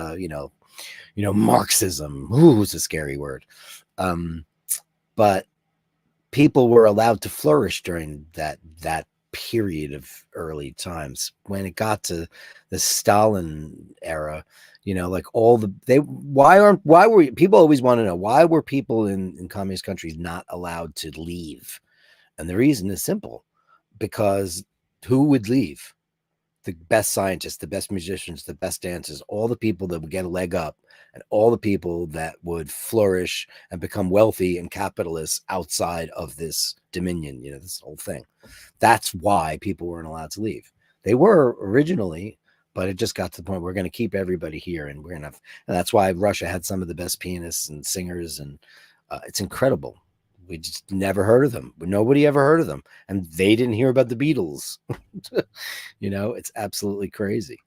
Marxism. Ooh, it's a scary word. But people were allowed to flourish during that period of early times. When it got to the Stalin era, why were people always want to know why were people in communist countries not allowed to leave? And the reason is simple, because who would leave? The best scientists, the best musicians, the best dancers, all the people that would get a leg up, and all the people that would flourish and become wealthy and capitalists outside of this dominion, this whole thing. That's why people weren't allowed to leave. They were originally, but it just got to the point we're going to keep everybody here, and we're going to have, and that's why Russia had some of the best pianists and singers, and it's incredible. We just never heard of them. Nobody ever heard of them. And they didn't hear about the Beatles. It's absolutely crazy.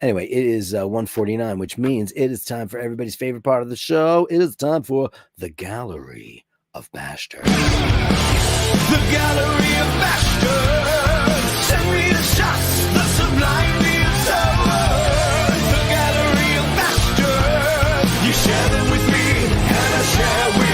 Anyway, it is 1:49, which means it is time for everybody's favorite part of the show. It is time for the Gallery of Bashtards. The Gallery of Bashtards. Send me the shots, the sublime, the absurd. The Gallery of Bashtards. You share them with me, and I share with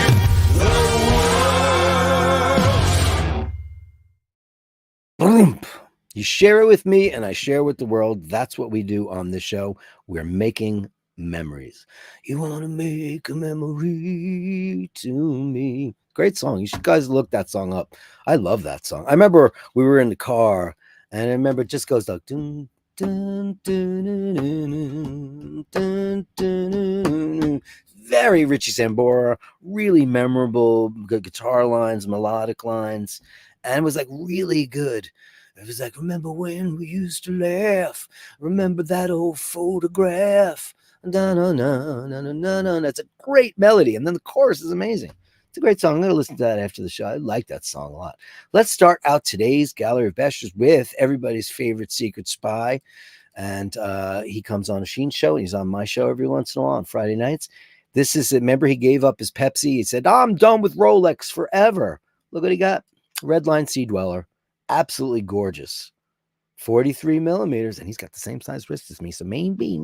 you share it with me, and I share with the world. That's what we do on this show. We're making memories. You want to make a memory to me. Great song. You should guys look that song up. I love that song. I remember we were in the car, and I remember it just goes like dun, dun, dun, dun, dun, dun, dun. Very Richie Sambora, really memorable, good guitar lines, melodic lines, and it was like really good. It was like, remember when we used to laugh? Remember that old photograph? Da, na, na, na, na, na, na. That's a great melody, and then the chorus is amazing. It's a great song. I'm going to listen to that after the show. I like that song a lot. Let's start out today's Gallery of Bashtards with everybody's favorite secret spy, and he comes on a Sheen show, and he's on my show every once in a while on Friday nights. This is, remember, he gave up his Pepsi. He said, I'm done with Rolex forever. Look what he got. Redline Sea Dweller. Absolutely gorgeous. 43 millimeters. And he's got the same size wrist as me. So maybe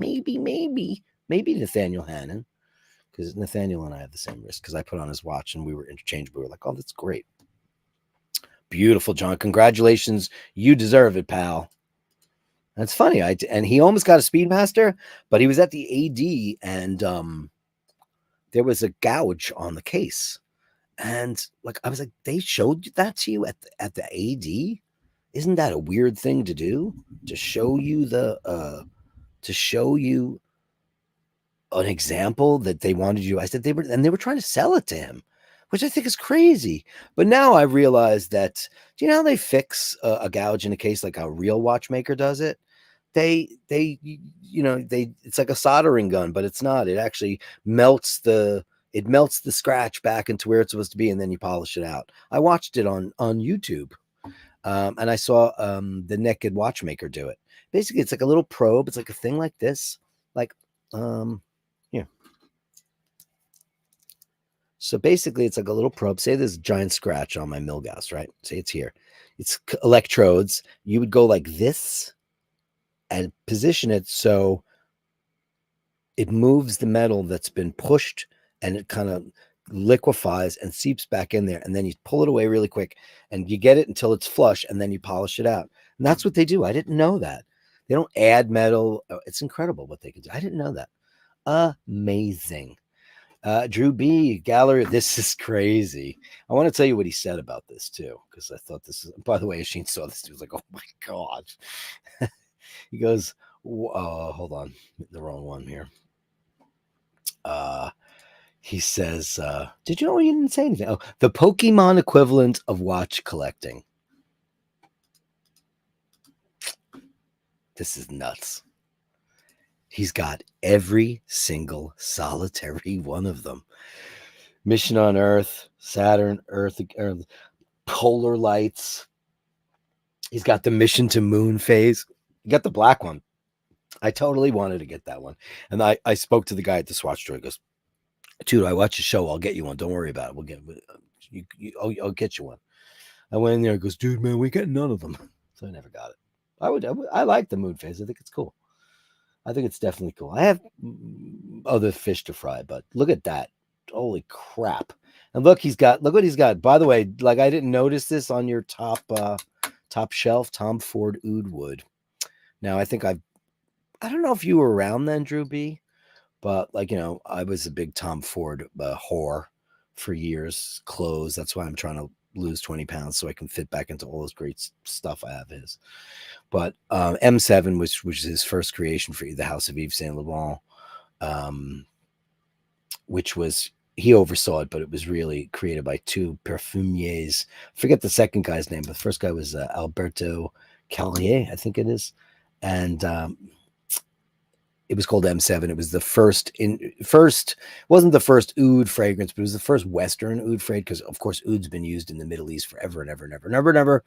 Nathaniel Hannon. Because Nathaniel and I have the same wrist. Because I put on his watch and we were interchangeable. We were like, oh, that's great. Beautiful, John. Congratulations. You deserve it, pal. That's funny. And he almost got a Speedmaster, but he was at the AD and there was a gouge on the case. And like I was like, they showed that to you at the AD? Isn't that a weird thing to do? To show you an example that they wanted you. I said they were trying to sell it to him, which I think is crazy. But now I realize that, do you know how they fix a gouge in a case like a real watchmaker does it? It's like a soldering gun, but it's not. It actually melts the scratch back into where it's supposed to be, and then you polish it out. I watched it on YouTube, and I saw the Naked Watchmaker do it. Basically, it's like a little probe. It's like a thing like this, like here. So basically, it's like a little probe. Say there's a giant scratch on my Milgauss, right? Say it's here. It's electrodes. You would go like this and position it so it moves the metal that's been pushed, and it kind of liquefies and seeps back in there. And then you pull it away really quick, and you get it until it's flush, and then you polish it out. And that's what they do. I didn't know that. They don't add metal. It's incredible what they can do. I didn't know that. Amazing. Drew B, Gallery. This is crazy. I want to tell you what he said about this too, because I thought this is, by the way, as Sheen saw this, he was like, oh my God. He goes, hold on, the wrong one here. He says, did you know you didn't say anything? Oh, the Pokemon equivalent of watch collecting. This is nuts. He's got every single solitary one of them. Mission on Earth, Saturn, Earth, polar lights. He's got the mission to moon phase. He got the black one. I totally wanted to get that one. And I spoke to the guy at the Swatch store. He goes, dude, I watch a show. I'll get you one. Don't worry about it. We'll get I'll get you one. I went in there. He goes, dude, man, we got none of them. So I never got it. I like the moon phase. I think it's cool. I think it's definitely cool. I have other fish to fry, but look at that. Holy crap. And look what he's got. By the way, like, I didn't notice this on your top shelf, Tom Ford Oud wood. Now, I don't know if you were around then, Drew B, but I was a big Tom Ford whore for years, clothes. That's why I'm trying to lose 20 pounds so I can fit back into all this great stuff I have his. But M7, which was his first creation for the House of Yves Saint Laurent, which was, he oversaw it, but it was really created by two perfumiers. Forget the second guy's name, but the first guy was Alberto Callier, I think it is. And it was called M7. It was the first, wasn't the first oud fragrance, but it was the first Western oud fragrance, because of course oud's been used in the Middle East forever and ever and ever and ever and ever.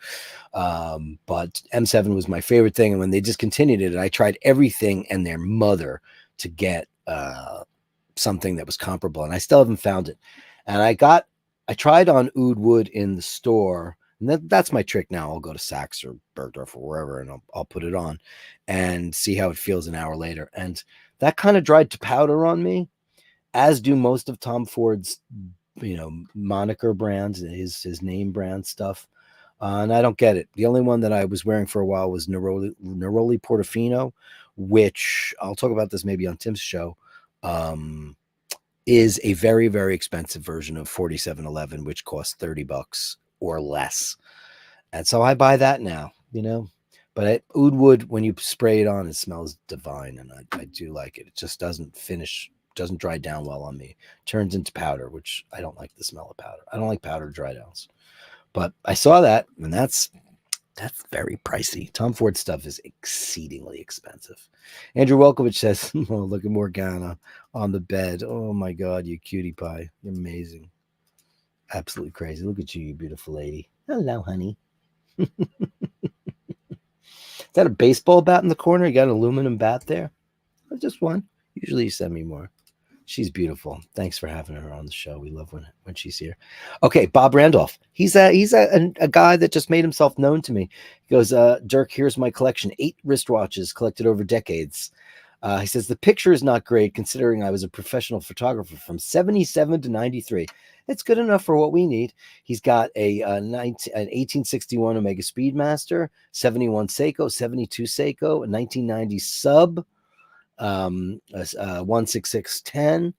But M7 was my favorite thing. And when they discontinued it, I tried everything and their mother to get something that was comparable, and I still haven't found it. And I tried on oud wood in the store. And that's my trick now. I'll go to Saks or Bergdorf or wherever, and I'll put it on and see how it feels an hour later. And that kind of dried to powder on me, as do most of Tom Ford's, moniker brands, his name brand stuff. And I don't get it. The only one that I was wearing for a while was Neroli Portofino, which I'll talk about this maybe on Tim's show, is a very, very expensive version of 4711, which costs $30 or less. And so I buy that now, but oud wood, when you spray it on, it smells divine. And I do like it. It just doesn't dry down well on me. Turns into powder, which I don't like the smell of powder. I don't like powder dry downs, but I saw that, and that's very pricey. Tom Ford stuff is exceedingly expensive. Andrew Welkovich says, oh, look at Morgana on the bed. Oh my God, you cutie pie. You're amazing. Absolutely crazy. Look at you, you beautiful lady. Hello, honey. Is that a baseball bat in the corner? You got an aluminum bat there? Just one. Usually you send me more. She's beautiful. Thanks for having her on the show. We love when she's here. Okay, Bob Randolph. He's a guy that just made himself known to me. He goes, Dirk, here's my collection. 8 wristwatches collected over decades. He says, the picture is not great considering I was a professional photographer from 77 to 93. It's good enough for what we need. He's got an 1861 Omega Speedmaster, 71 Seiko, 72 Seiko, a 1990 Sub, 16610.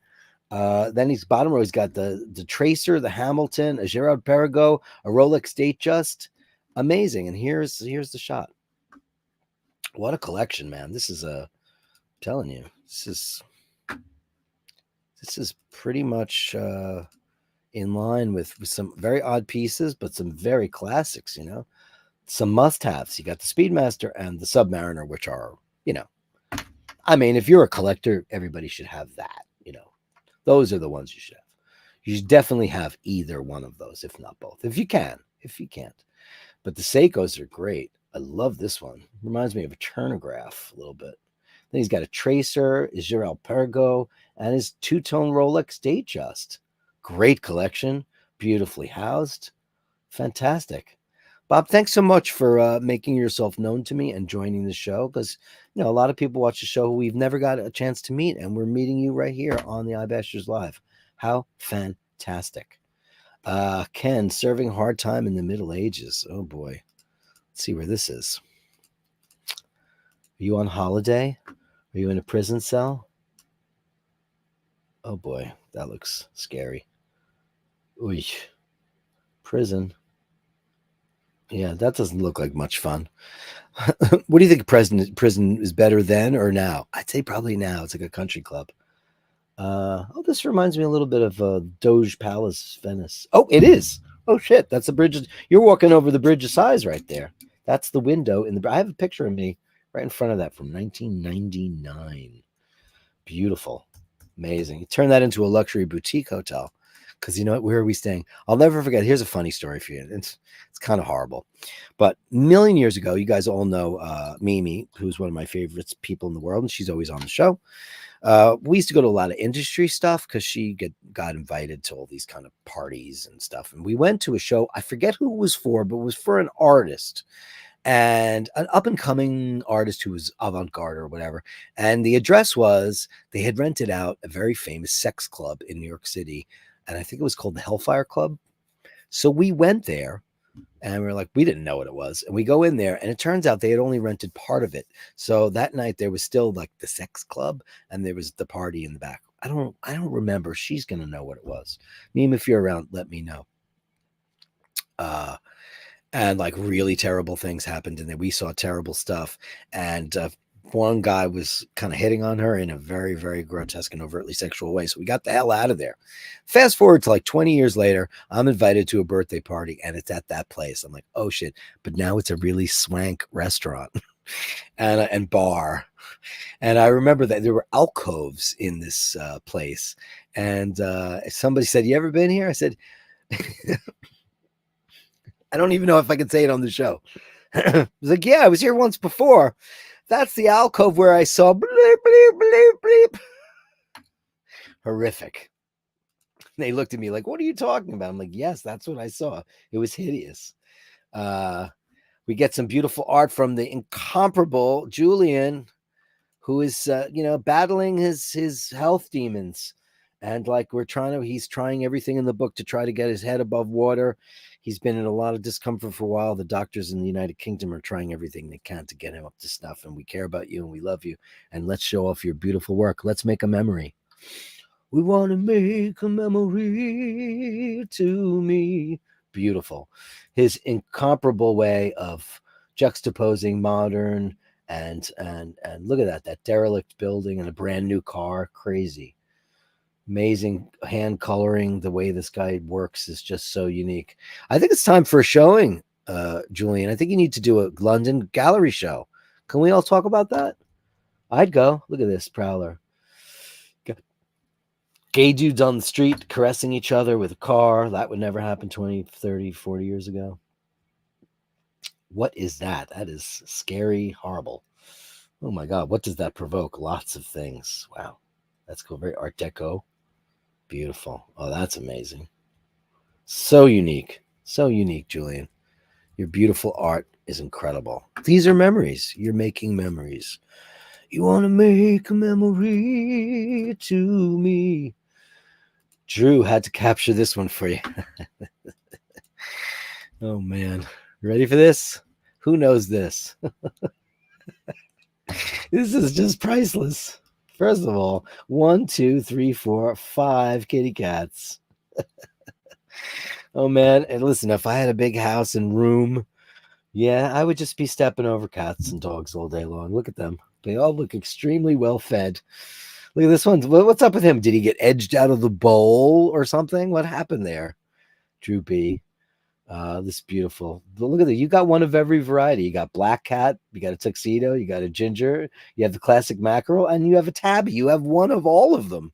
Then he's bottom row. He's got the Tracer, the Hamilton, a Gerard Perregaux, a Rolex Datejust, Amazing. And here's the shot. What a collection, man. This is a telling you. This is pretty much in line with some very odd pieces, but some very classics, Some must-haves. You got the Speedmaster and the Submariner, which are, I mean, if you're a collector, everybody should have that. Those are the ones you should have. You should definitely have either one of those, if not both, if you can. If you can't. But the Seikos are great. I love this one. Reminds me of a Chronograph a little bit. Then he's got a Tracer, his Gérald Pergo, and his two-tone Rolex Datejust. Great collection, beautifully housed. Fantastic. Bob, thanks so much for making yourself known to me and joining the show, because a lot of people watch the show who we've never got a chance to meet, and we're meeting you right here on the iBashers Live. How fantastic. Ken, serving hard time in the Middle Ages. Oh boy. Let's see where this is. Are you on holiday? Are you in a prison cell? Oh boy, that looks scary. Oy. Prison. Yeah, that doesn't look like much fun. What do you think? Prison is better then or now? I'd say probably now. It's like a country club. This reminds me a little bit of Doge Palace, Venice. Oh, it is. Oh shit, that's the bridge. You're walking over the Bridge of Sighs right there. That's the window in the. I have a picture of me right in front of that from 1999. Beautiful, amazing. You turn that into a luxury boutique hotel. Because you know what? Where are we staying? I'll never forget. Here's a funny story for you. It's kind of horrible. But a million years ago, you guys all know Mimi, who's one of my favorites people in the world, and she's always on the show. We used to go to a lot of industry stuff because she got invited to all these kind of parties and stuff. And we went to a show. I forget who it was for, but it was for an artist. And an up-and-coming artist who was avant-garde or whatever. And the address was, they had rented out a very famous sex club in New York City, and I think it was called the Hellfire Club. So we went there, and we were like, we didn't know what it was. And we go in there, and it turns out they had only rented part of it. So that night there was still like the sex club, and there was the party in the back. I don't remember. She's gonna know what it was. Meme, if you're around, let me know. And like really terrible things happened, and then we saw terrible stuff. And one guy was kind of hitting on her in a very, very grotesque and overtly sexual way. So we got the hell out of there. Fast forward to like 20 years later, I'm invited to a birthday party, and it's at that place. I'm like, oh shit. But now it's a really swank restaurant and bar. And I remember that there were alcoves in this place. And somebody said, you ever been here? I said, I don't even know if I can say it on the show. I was like, yeah, I was here once before. That's the alcove where I saw bleep, bleep, bleep, bleep. Horrific. They looked at me like, what are you talking about? I'm like, yes, that's what I saw. It was hideous. We get some beautiful art from the incomparable Julian, who is, battling his health demons. And like he's trying everything in the book to try to get his head above water. He's been in a lot of discomfort for a while. The doctors in the United Kingdom are trying everything they can to get him up to snuff. And we care about you and we love you. And let's show off your beautiful work. Let's make a memory. We want to make a memory to me. Beautiful. His incomparable way of juxtaposing modern and look at that derelict building and a brand new car. Crazy. Amazing hand coloring. The way this guy works is just so unique. I think it's time for a showing, Julian. I think you need to do a London gallery show. Can we all talk about that? I'd go. Look at this prowler. Gay dudes on the street caressing each other with a car. That would never happen 20, 30, 40 years ago. What is that? That is scary, horrible. Oh my God. What does that provoke? Lots of things. Wow. That's cool. Very Art Deco. Beautiful. Oh, that's amazing. So unique. So unique, Julian. Your beautiful art is incredible. These are memories. You're making memories. You want to make a memory to me. Drew had to capture this one for you. Oh, man. Ready for this? Who knows this? This is just priceless. First of all, 1, 2, 3, 4, 5 kitty cats. Oh man, and listen, if I had a big house and room, Yeah, I would just be stepping over cats and dogs all day long. Look at them. They all look extremely well fed. Look at this one. What's up with him? Did he get edged out of the bowl or something? What happened there? Drew B. This beautiful. Look at that. You got one of every variety. You got black cat, you got a tuxedo, you got a ginger, you have the classic mackerel, and you have a tabby. You have one of all of them.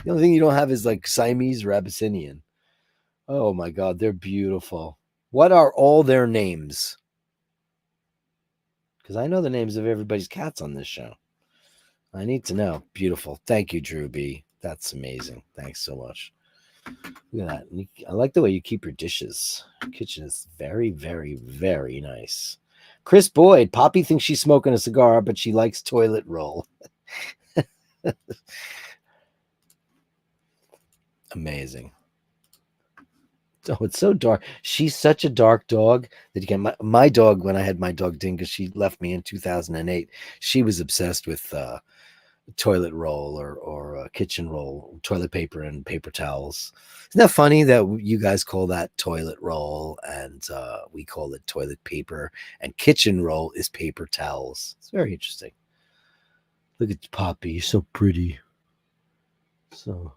The only thing you don't have is like Siamese or Abyssinian. Oh my God, they're beautiful. What are all their names? Because I know the names of everybody's cats on this show. I need to know. Beautiful. Thank you, Drew B. That's amazing. Thanks so much. Look at that. I like the way you keep your dishes. Your kitchen is very, very, very nice. Chris Boyd. Poppy thinks she's smoking a cigar, but she likes toilet roll. Amazing. Oh, it's so dark. She's such a dark dog that you can. My dog, when I had my dog Dinga, she left me in 2008. She was obsessed with toilet roll or kitchen roll, toilet paper and paper towels. Isn't that funny that you guys call that toilet roll and we call it toilet paper and kitchen roll is paper towels? It's very interesting. Look at Poppy, you're so pretty. So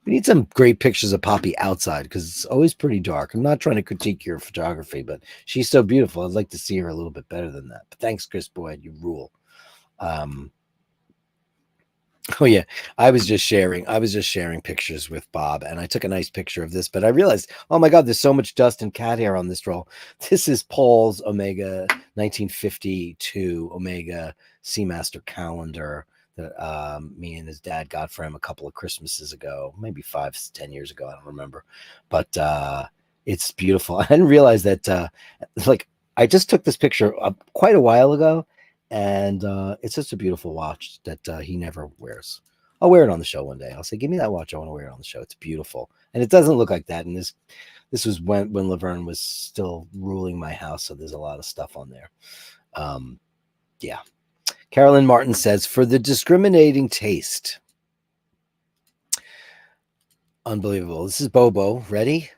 we need some great pictures of Poppy outside because it's always pretty dark. I'm not trying to critique your photography, but she's so beautiful. I'd like to see her a little bit better than that. But thanks, Chris Boyd. You rule. Oh yeah, I was just sharing pictures with Bob, and I took a nice picture of this. But I realized, oh my God, there's so much dust and cat hair on this roll. This is Paul's Omega 1952 Omega Seamaster calendar that me and his dad got for him a couple of Christmases ago, maybe 5, 10 years ago. I don't remember, but it's beautiful. I didn't realize that. Like, I just took this picture quite a while ago, and it's just a beautiful watch that he never wears. I'll wear it on the show one day. I'll say, "Give me that watch. I want to wear it on the show." It's beautiful, and it doesn't look like that. And this was when Laverne was still ruling my house, so there's a lot of stuff on there. Yeah. Carolyn Martin says, "For the discriminating taste." Unbelievable. This is Bobo. Ready?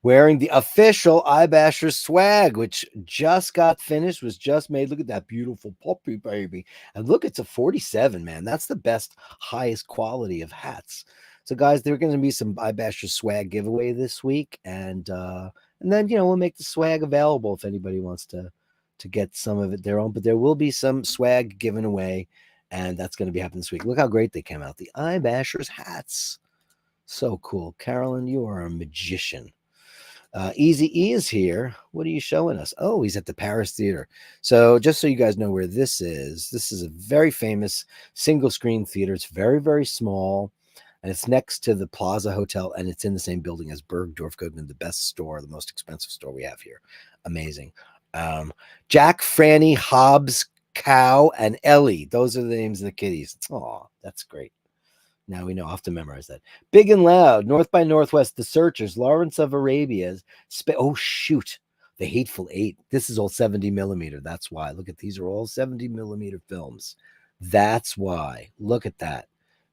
Wearing the official iBashers swag, which just got finished, was just made. Look at that beautiful puppy, baby. And look, it's a 47, man. That's the best, highest quality of hats. So, guys, there are going to be some iBashers swag giveaway this week. And then, we'll make the swag available if anybody wants to get some of it their own. But there will be some swag given away, and that's going to be happening this week. Look how great they came out. The iBashers hats. So cool. Carolyn, you are a magician. Easy E is here. What are you showing us? Oh, he's at the Paris Theater. So just so you guys know where this is a very famous single screen theater. It's very, very small, and it's next to the Plaza Hotel, and it's in the same building as Bergdorf Goodman, the best store, the most expensive store we have here. Amazing. Jack, Franny, Hobbs, Cow, and Ellie. Those are the names of the kitties. Oh, that's great. Now we know. I'll have to memorize that. Big and Loud, North by Northwest, The Searchers, Lawrence of Arabia. Oh, shoot. The Hateful Eight. This is all 70 millimeter. That's why. Look at these are all 70 millimeter films. That's why. Look at that.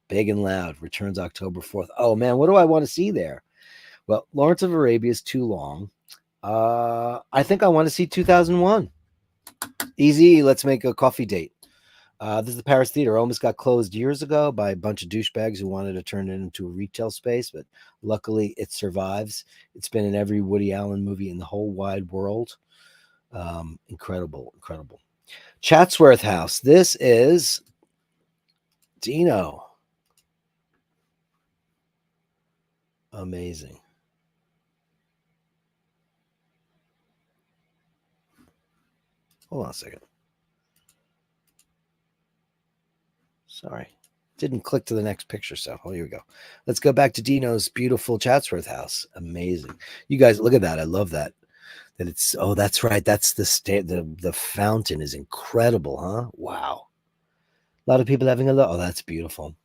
Big and Loud returns October 4th. Oh, man. What do I want to see there? Well, Lawrence of Arabia is too long. I think I want to see 2001. Easy. Let's make a coffee date. This is the Paris Theater. Almost got closed years ago by a bunch of douchebags who wanted to turn it into a retail space, but luckily it survives. It's been in every Woody Allen movie in the whole wide world. Incredible, incredible. Chatsworth House. This is Dino. Amazing. Hold on a second. Sorry. Didn't click to the next picture, so here we go. Let's go back to Dino's beautiful Chatsworth House. Amazing. You guys, look at that. I love that. That it's, oh, that's right. That's the fountain is incredible, huh? Wow. A lot of people having a look. Oh, that's beautiful.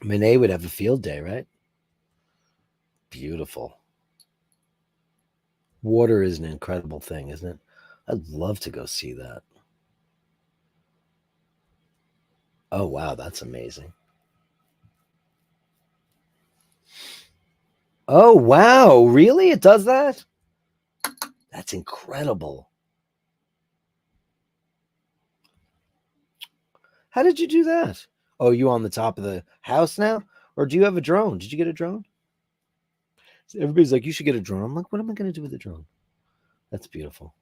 Monet would have a field day, right? Beautiful. Water is an incredible thing, isn't it? I'd love to go see that. Oh, wow. That's amazing. Oh, wow. Really? It does that? That's incredible. How did you do that? Oh, you on the top of the house now? Or do you have a drone? Did you get a drone? Everybody's like, you should get a drone. I'm like, what am I going to do with a drone? That's beautiful.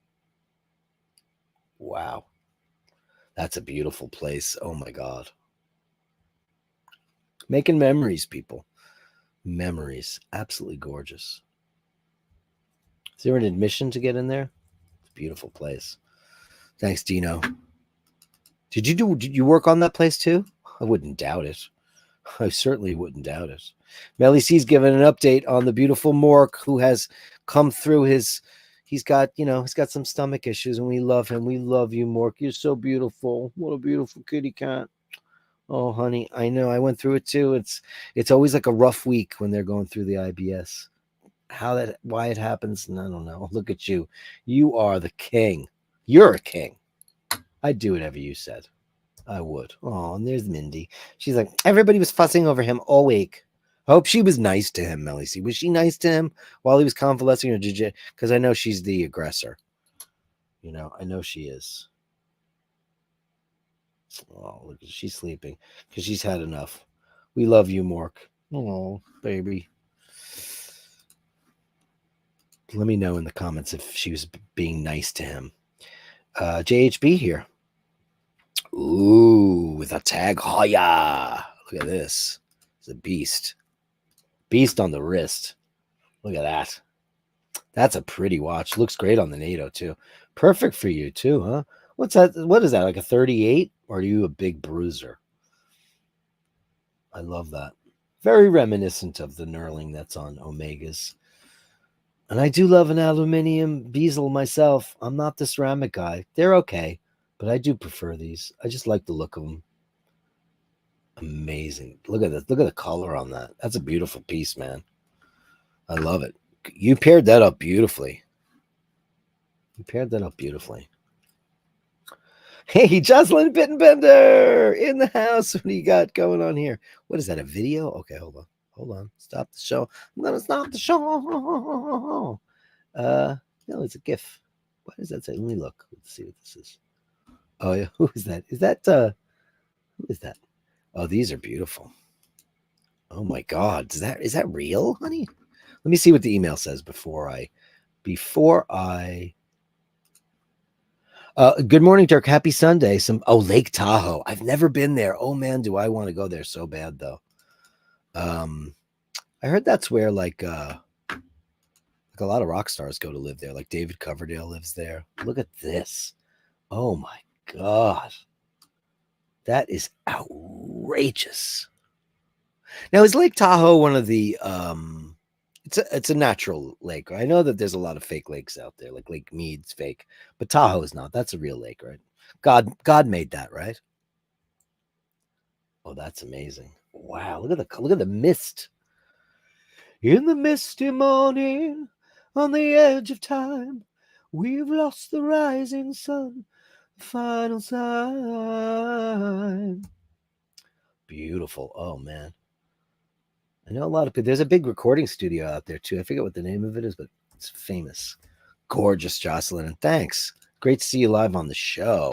Wow. That's a beautiful place. Oh my God. Making memories, people. Memories. Absolutely gorgeous. Is there an admission to get in there? It's a beautiful place. Thanks, Dino. Did you work on that place too? I wouldn't doubt it. I certainly wouldn't doubt it. Melly C's given an update on the beautiful Mork who has come through he's got some stomach issues, and we love him. We love you, Mork. You're so beautiful. What a beautiful kitty cat. Oh, honey, I know. I went through it too. It's always like a rough week when they're going through the IBS. Why it happens, I don't know. Look at you. You are the king. You're a king. I'd do whatever you said. I would. Oh, and there's Mindy. She's like, everybody was fussing over him all week. I hope she was nice to him, Melly C. Was she nice to him while he was convalescing, or did you? Because I know she's the aggressor. I know she is. Oh, look, she's sleeping because she's had enough. We love you, Mork. Oh, baby. Let me know in the comments if she was being nice to him. JHB here. Ooh, with a tag. Oh, yeah. Look at this. It's a beast. Beast on the wrist. Look at that. That's a pretty watch. Looks great on the NATO, too. Perfect for you, too, huh? What's that? What is that, like a 38? Or are you a big bruiser? I love that. Very reminiscent of the knurling that's on Omegas. And I do love an aluminum bezel myself. I'm not the ceramic guy. They're okay, but I do prefer these. I just like the look of them. Amazing. Look at this. Look at the color on that. That's a beautiful piece, man. I love it. You paired that up beautifully. Hey, Jocelyn Bittenbender in the house. What do you got going on here? What is that, a video? Okay, hold on. Stop the show. I'm going to stop the show. No, it's a GIF. What does that say? Let me look. Let's see what this is. Oh, yeah. Who is that? Who is that? Oh, these are beautiful. Oh my God. Is that real, honey? Let me see what the email says before I good morning, Dirk. Happy Sunday. Lake Tahoe. I've never been there. Oh man, do I want to go there so bad though. I heard that's where like a lot of rock stars go to live there. Like David Coverdale lives there. Look at this. Oh my God. That is outrageous. Now, is Lake Tahoe one of the it's a natural lake. I know that there's a lot of fake lakes out there, like Lake Mead's fake, but Tahoe is not. That's a real lake, right? God made that, right? Oh, that's amazing. Wow, look at the mist. In the misty morning, on the edge of time, we've lost the rising sun, the final sign. Beautiful. Oh man. I know a lot of people. There's a big recording studio out there too. I forget what the name of it is, but it's famous. Gorgeous, Jocelyn. And thanks. Great to see you live on the show.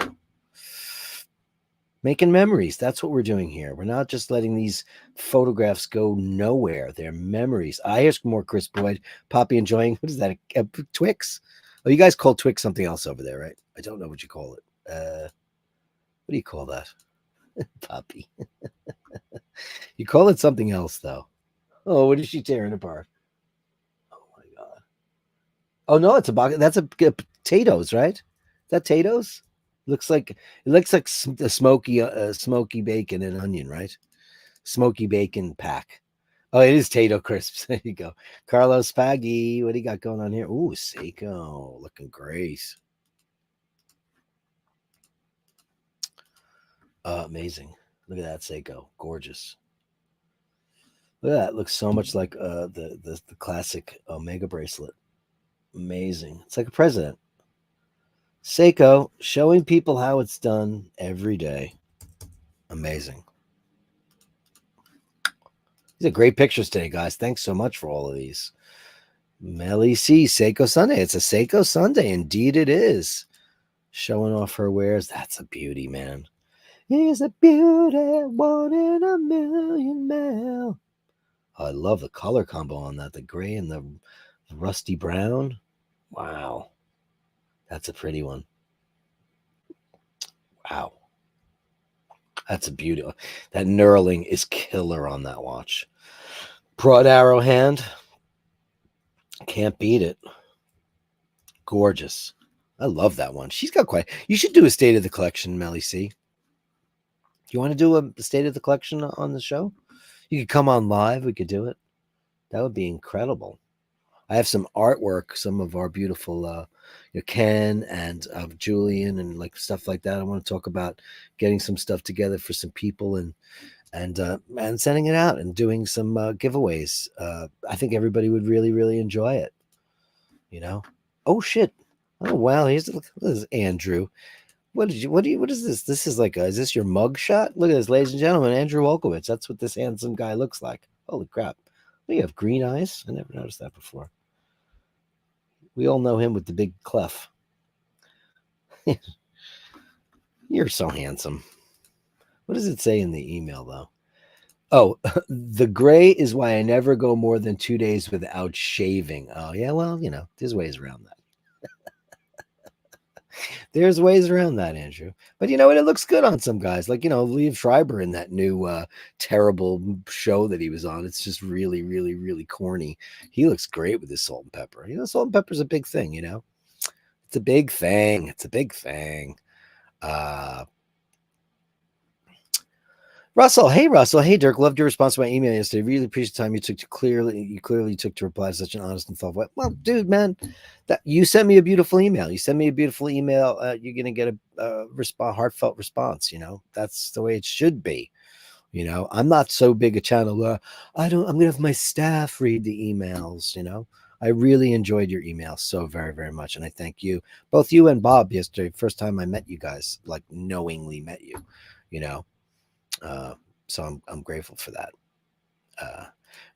Making memories. That's what we're doing here. We're not just letting these photographs go nowhere. They're memories. I hear more Chris Boyd. Poppy enjoying. What is that? A Twix? Oh, you guys call Twix something else over there, right? I don't know what you call it. What do you call that? Poppy. You call it something else, though. Oh, what is she tearing apart? Oh my God. Oh no, it's a box. That's a potatoes, right? Is that potatoes? It looks like smoky bacon and onion, right? Smoky bacon pack. Oh, it is Tato crisps. There you go. Carlos Spaghi. What do you got going on here? Ooh, Seiko. Looking great. Amazing. Look at that Seiko. Gorgeous. Look at that. Looks so much like the classic Omega bracelet. Amazing. It's like a president. Seiko showing people how it's done every day. Amazing. These are great pictures today, guys. Thanks so much for all of these. Melly C, Seiko Sunday. It's a Seiko Sunday. Indeed it is. Showing off her wares. That's a beauty, man. He's a beauty, one in a million, Mel. Oh, I love the color combo on that. The gray and the rusty brown. Wow. That's a pretty one. Wow. That's a beauty. That knurling is killer on that watch. Broad arrow hand. Can't beat it. Gorgeous. I love that one. She's got quite. You should do a state of the collection, Melly C. Do you want to do a state of the collection on the show? You could come on live. We could do it. That would be incredible. I have some artwork, some of our beautiful Ken and Julian and like stuff like that. I want to talk about getting some stuff together for some people and sending it out and doing some giveaways. I think everybody would really, really enjoy it. You know? Oh shit. Oh wow, this is Andrew. What is this? This is like is this your mug shot? Look at this, ladies and gentlemen, Andrew Wolkowitz. That's what this handsome guy looks like. Holy crap. Oh, you have green eyes? I never noticed that before. We all know him with the big clef. You're so handsome. What does it say in the email, though? Oh, the gray is why I never go more than 2 days without shaving. Oh, yeah, well, there's ways around that. There's ways around that, Andrew. But you know what? It looks good on some guys. Like, Liev Schreiber in that new terrible show that he was on. It's just really, really, really corny. He looks great with his salt and pepper. Salt and pepper's a big thing, It's a big thing. It's a big thing. Russell, hey Dirk, loved your response to my email yesterday. Really appreciate the time you took to clearly took to reply to such an honest and thoughtful way. Well, dude, man, that you sent me a beautiful email. You're gonna get a heartfelt response. That's the way it should be. I'm not so big a channel. I'm gonna have my staff read the emails. I really enjoyed your email so very, very much, and I thank you, both you and Bob, yesterday. First time I met you guys, like knowingly met you. So I'm grateful for that.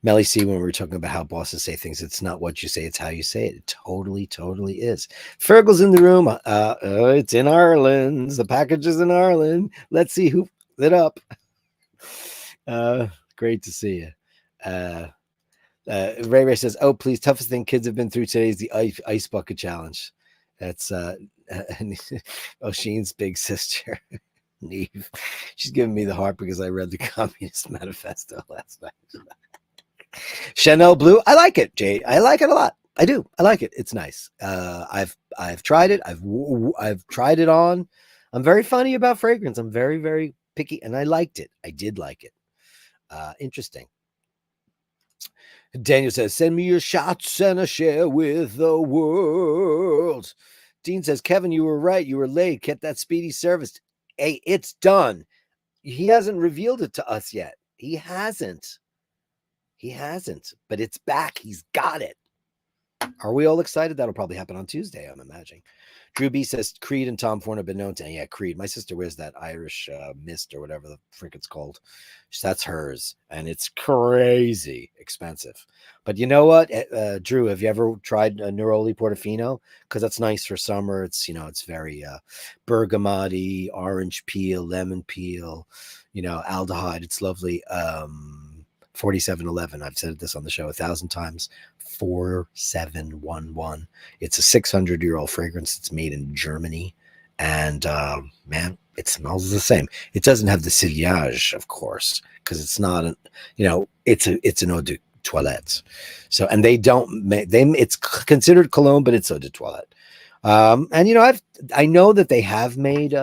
Melly C, when we were talking about how bosses say things, it's not what you say, it's how you say it. It totally, totally is. Fergal's in the room. It's in Ireland. The package is in Ireland. Let's see who lit up. Great to see you. Ray says, "Oh, please, toughest thing kids have been through today is the ice bucket challenge." That's O'Sheen's big sister. Neve. She's giving me the heart because I read the Communist Manifesto last night. Chanel Blue, I like it, Jade. I like it a lot. I do. I like it. It's nice. I've tried it. I've tried it on. I'm very funny about fragrance. I'm very, very picky, and I liked it. I did like it. Interesting. Daniel says, "Send me your shots and a share with the world." Dean says, "Kevin, you were right. You were late. Get that speedy service." Hey, it's done. He hasn't revealed it to us yet. He hasn't. But it's back. He's got it. Are we all excited? That'll probably happen on Tuesday, I'm imagining. Drew B says, Creed and Tom Ford have been known to. Yeah, Creed. My sister wears that Irish mist or whatever the frick it's called. That's hers. And it's crazy expensive. But you know what, Drew, have you ever tried a Neroli Portofino? Because that's nice for summer. It's, it's very bergamoty, orange peel, lemon peel, aldehyde. It's lovely. 4711. I've said this on the show 1,000 times. 4711. It's a 600-year-old fragrance. It's made in Germany, and man, it smells the same. It doesn't have the sillage, of course, because it's not. It's an eau de toilette. So, and they don't make them. It's considered cologne, but it's eau de toilette. And I know that they have made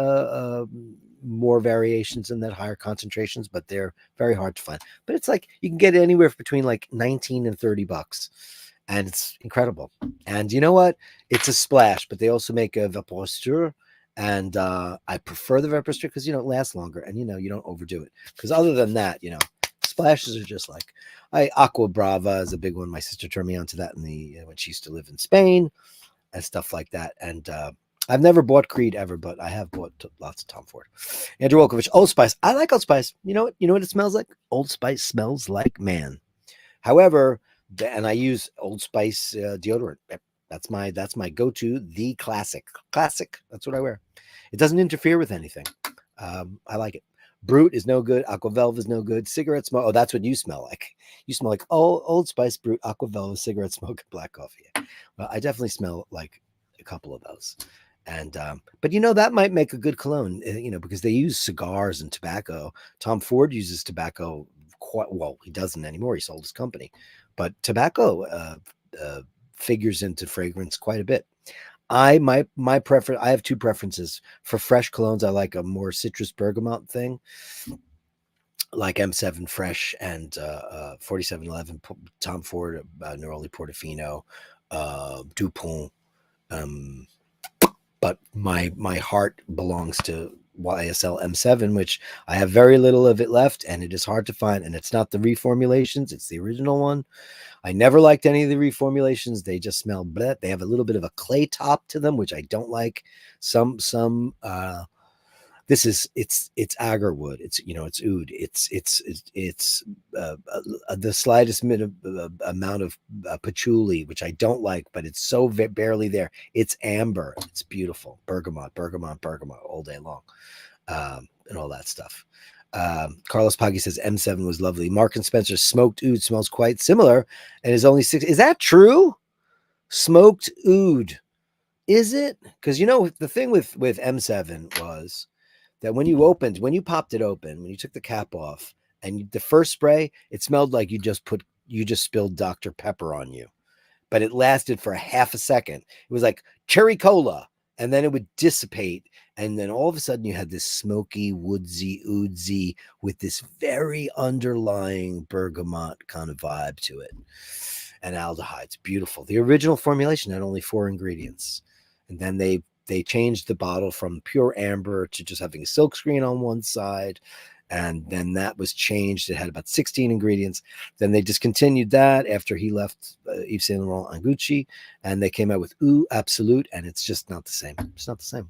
more variations in that, higher concentrations, but they're very hard to find. But it's like you can get it anywhere between like 19 and 30 bucks, and it's incredible. And you know what? It's a splash, but they also make a Vaporostur, and I prefer the Vaporostur because it lasts longer, and you don't overdo it. Because other than that, splashes are just like Aqua Brava is a big one. My sister turned me on to that when she used to live in Spain and stuff like that. And I've never bought Creed ever, but I have bought lots of Tom Ford. Andrew Wolkovich, Old Spice. I like Old Spice. You know what it smells like? Old Spice smells like man. However, And I use Old Spice deodorant. That's my go-to, the classic. That's what I wear. It doesn't interfere with anything. I like it. Brute is no good. Aquavelva is no good. Cigarette smoke. Oh, that's what you smell like. You smell like Old Spice, Brute, Aquavelva, cigarette smoke, and black coffee. Well, I definitely smell like a couple of those. And but that might make a good cologne, because they use cigars and tobacco. Tom Ford uses tobacco quite well. He doesn't anymore. He sold his company, but tobacco figures into fragrance quite a bit. My preference. I have two preferences for fresh colognes. I like a more citrus bergamot thing, like M7 Fresh and 4711 Tom Ford, Neroli Portofino, Dupont. Um, but my heart belongs to YSL M7, which I have very little of it left, and it is hard to find. And it's not the reformulations; it's the original one. I never liked any of the reformulations. They just smell bleh. They have a little bit of a clay top to them, which I don't like. Some this is it's agarwood. It's it's oud. It's the slightest amount of patchouli, which I don't like, but it's so barely there. It's amber. It's beautiful. Bergamot all day long, and all that stuff. Carlos Paggi says M7 was lovely. Mark and Spencer smoked oud smells quite similar and is only 6. Is that true? Smoked oud. Is it? Because the thing with M7 was that when you popped it open, when you took the cap off, and the first spray, it smelled like you just spilled Dr. Pepper on you. But it lasted for a half a second. It was like cherry cola, and then it would dissipate, and then all of a sudden you had this smoky, woodsy, oodsy with this very underlying bergamot kind of vibe to it, and aldehydes. Beautiful. The original formulation had only 4 ingredients, and then they changed the bottle from pure amber to just having a silk screen on one side. And then that was changed. It had about 16 ingredients. Then they discontinued that after he left Yves Saint Laurent and Gucci. And they came out with Ooh Absolute. And it's just not the same. It's not the same.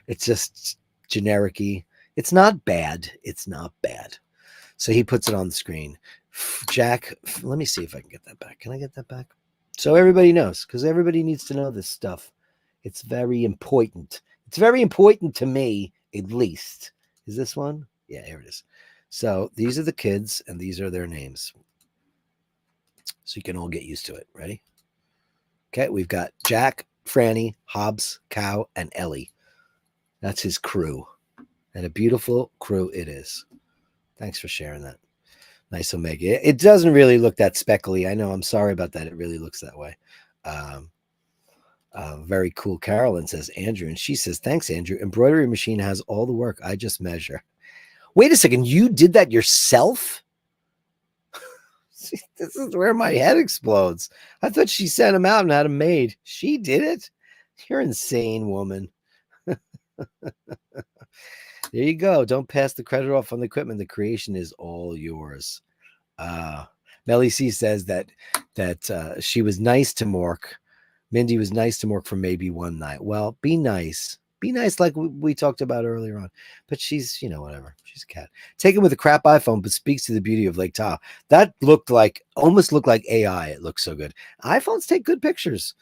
It's just generic-y. It's not bad. It's not bad. So he puts it on the screen. Jack, let me see if I can get that back. Can I get that back? So everybody knows, because everybody needs to know this stuff. It's very important. It's very important to me, at least. Is this one? Yeah, here it is. So these are the kids, and these are their names. So you can all get used to it. Ready? Okay, we've got Jack, Franny, Hobbs, Cow, and Ellie. That's his crew. And a beautiful crew it is. Thanks for sharing that. Nice Omega. It doesn't really look that speckly. I know. I'm sorry about that. It really looks that way. Very cool. Carolyn says, Andrew. And she says, thanks, Andrew. Embroidery machine has all the work. I just measure. Wait a second. You did that yourself? This is where my head explodes. I thought she sent him out and had him made. She did it? You're insane, woman. There you go. Don't pass the credit off on the equipment. The creation is all yours. Melly C says that she was nice to Mork. Mindy was nice to Mork for maybe one night. Well, be nice. Be nice like we talked about earlier on. But she's, whatever. She's a cat. Taken with a crap iPhone, but speaks to the beauty of Lake Tahoe. That almost looked like AI. It looks so good. iPhones take good pictures.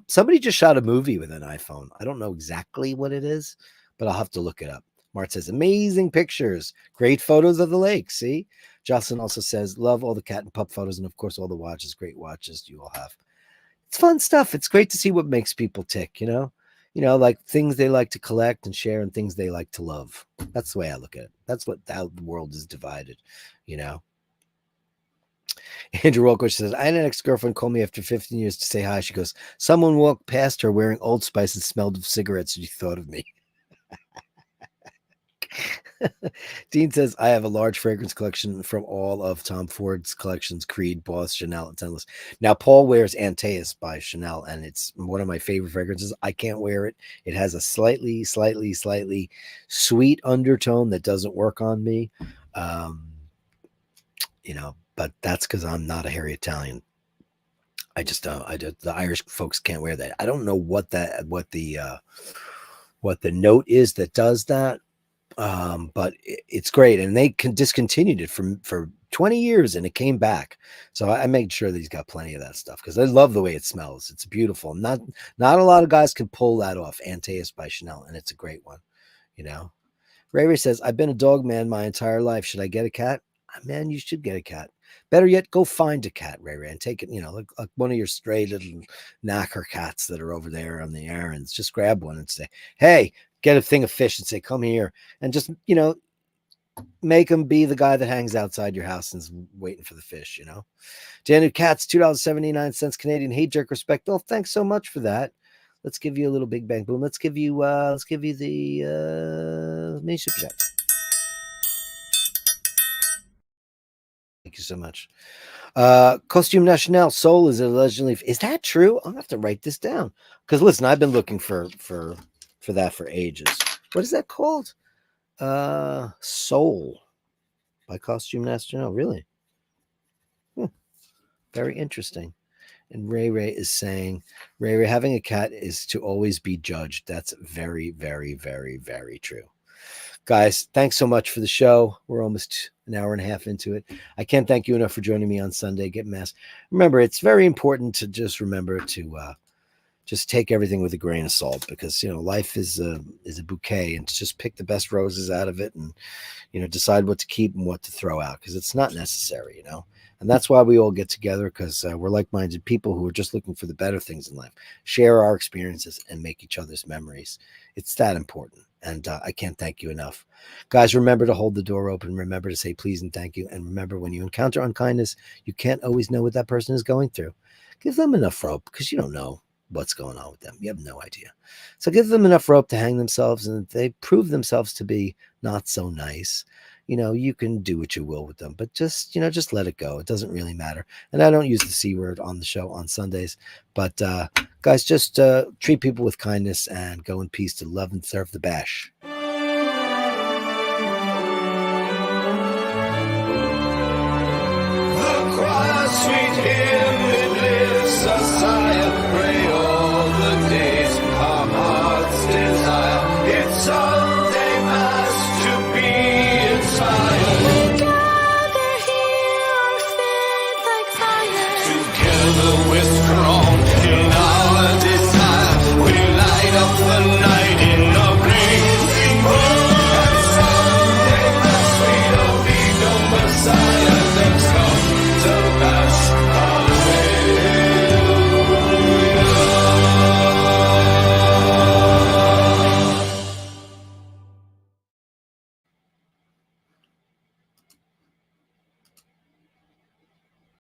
Somebody just shot a movie with an iPhone. I don't know exactly what it is, but I'll have to look it up. Mart says, amazing pictures. Great photos of the lake. See? Jocelyn also says, love all the cat and pup photos, and of course, all the watches. Great watches you all have. It's fun stuff. It's great to see what makes people tick, like things they like to collect and share and things they like to love. That's the way I look at it. That's how the world is divided, Andrew Walker says, I had an ex-girlfriend call me after 15 years to say hi. She goes, someone walked past her wearing Old Spice and smelled of cigarettes. She thought of me. Dean says, I have a large fragrance collection from all of Tom Ford's collections, Creed, Boss, Chanel, and Timeless. Now, Paul wears Antaeus by Chanel, and it's one of my favorite fragrances. I can't wear it. It has a slightly sweet undertone that doesn't work on me. But that's because I'm not a hairy Italian. I just don't. The Irish folks can't wear that. I don't know what the note is that does that. But it's great, and they discontinued it for 20 years, and it came back. So I made sure that he's got plenty of that stuff because I love the way it smells. It's beautiful. Not a lot of guys can pull that off. Antaeus by Chanel, and it's a great one. You know, Ray says, I've been a dog man my entire life. Should I get a cat? Man, you should get a cat. Better yet, go find a cat, Ray, and take it, like one of your stray little knacker cats that are over there on the errands. Just grab one and say, hey, get a thing of fish and say, come here. And just, make him be the guy that hangs outside your house and is waiting for the fish, Daniel Katz, $2.79 Canadian. Hey, jerk respect. Oh, thanks so much for that. Let's give you a little big bang boom. Let's give you the mini super chat. Thank you so much. Costume National Soul is allegedly. Is that true? I'll have to write this down because listen, I've been looking for that for ages. What is that called? Soul by Costume National. Really? Very interesting. And Ray is saying, Ray, having a cat is to always be judged. That's very, very, very, very true. Guys, thanks so much for the show. We're almost an hour and a half into it. I can't thank you enough for joining me on Sunday. Get mass. Remember, it's very important to just remember to just take everything with a grain of salt because life is a bouquet, and just pick the best roses out of it, and decide what to keep and what to throw out because it's not necessary, And that's why we all get together because we're like-minded people who are just looking for the better things in life, share our experiences, and make each other's memories. It's that important. And I can't thank you enough. Guys, remember to hold the door open. Remember to say please and thank you. And remember, when you encounter unkindness, you can't always know what that person is going through. Give them enough rope because you don't know what's going on with them. You have no idea. So give them enough rope to hang themselves, and if they prove themselves to be not so nice, you can do what you will with them, but just let it go. It doesn't really matter. And I don't use the C word on the show on Sundays, but guys, just treat people with kindness and go in peace to love and serve the bash. The choir, sweet hymn, it lives a silent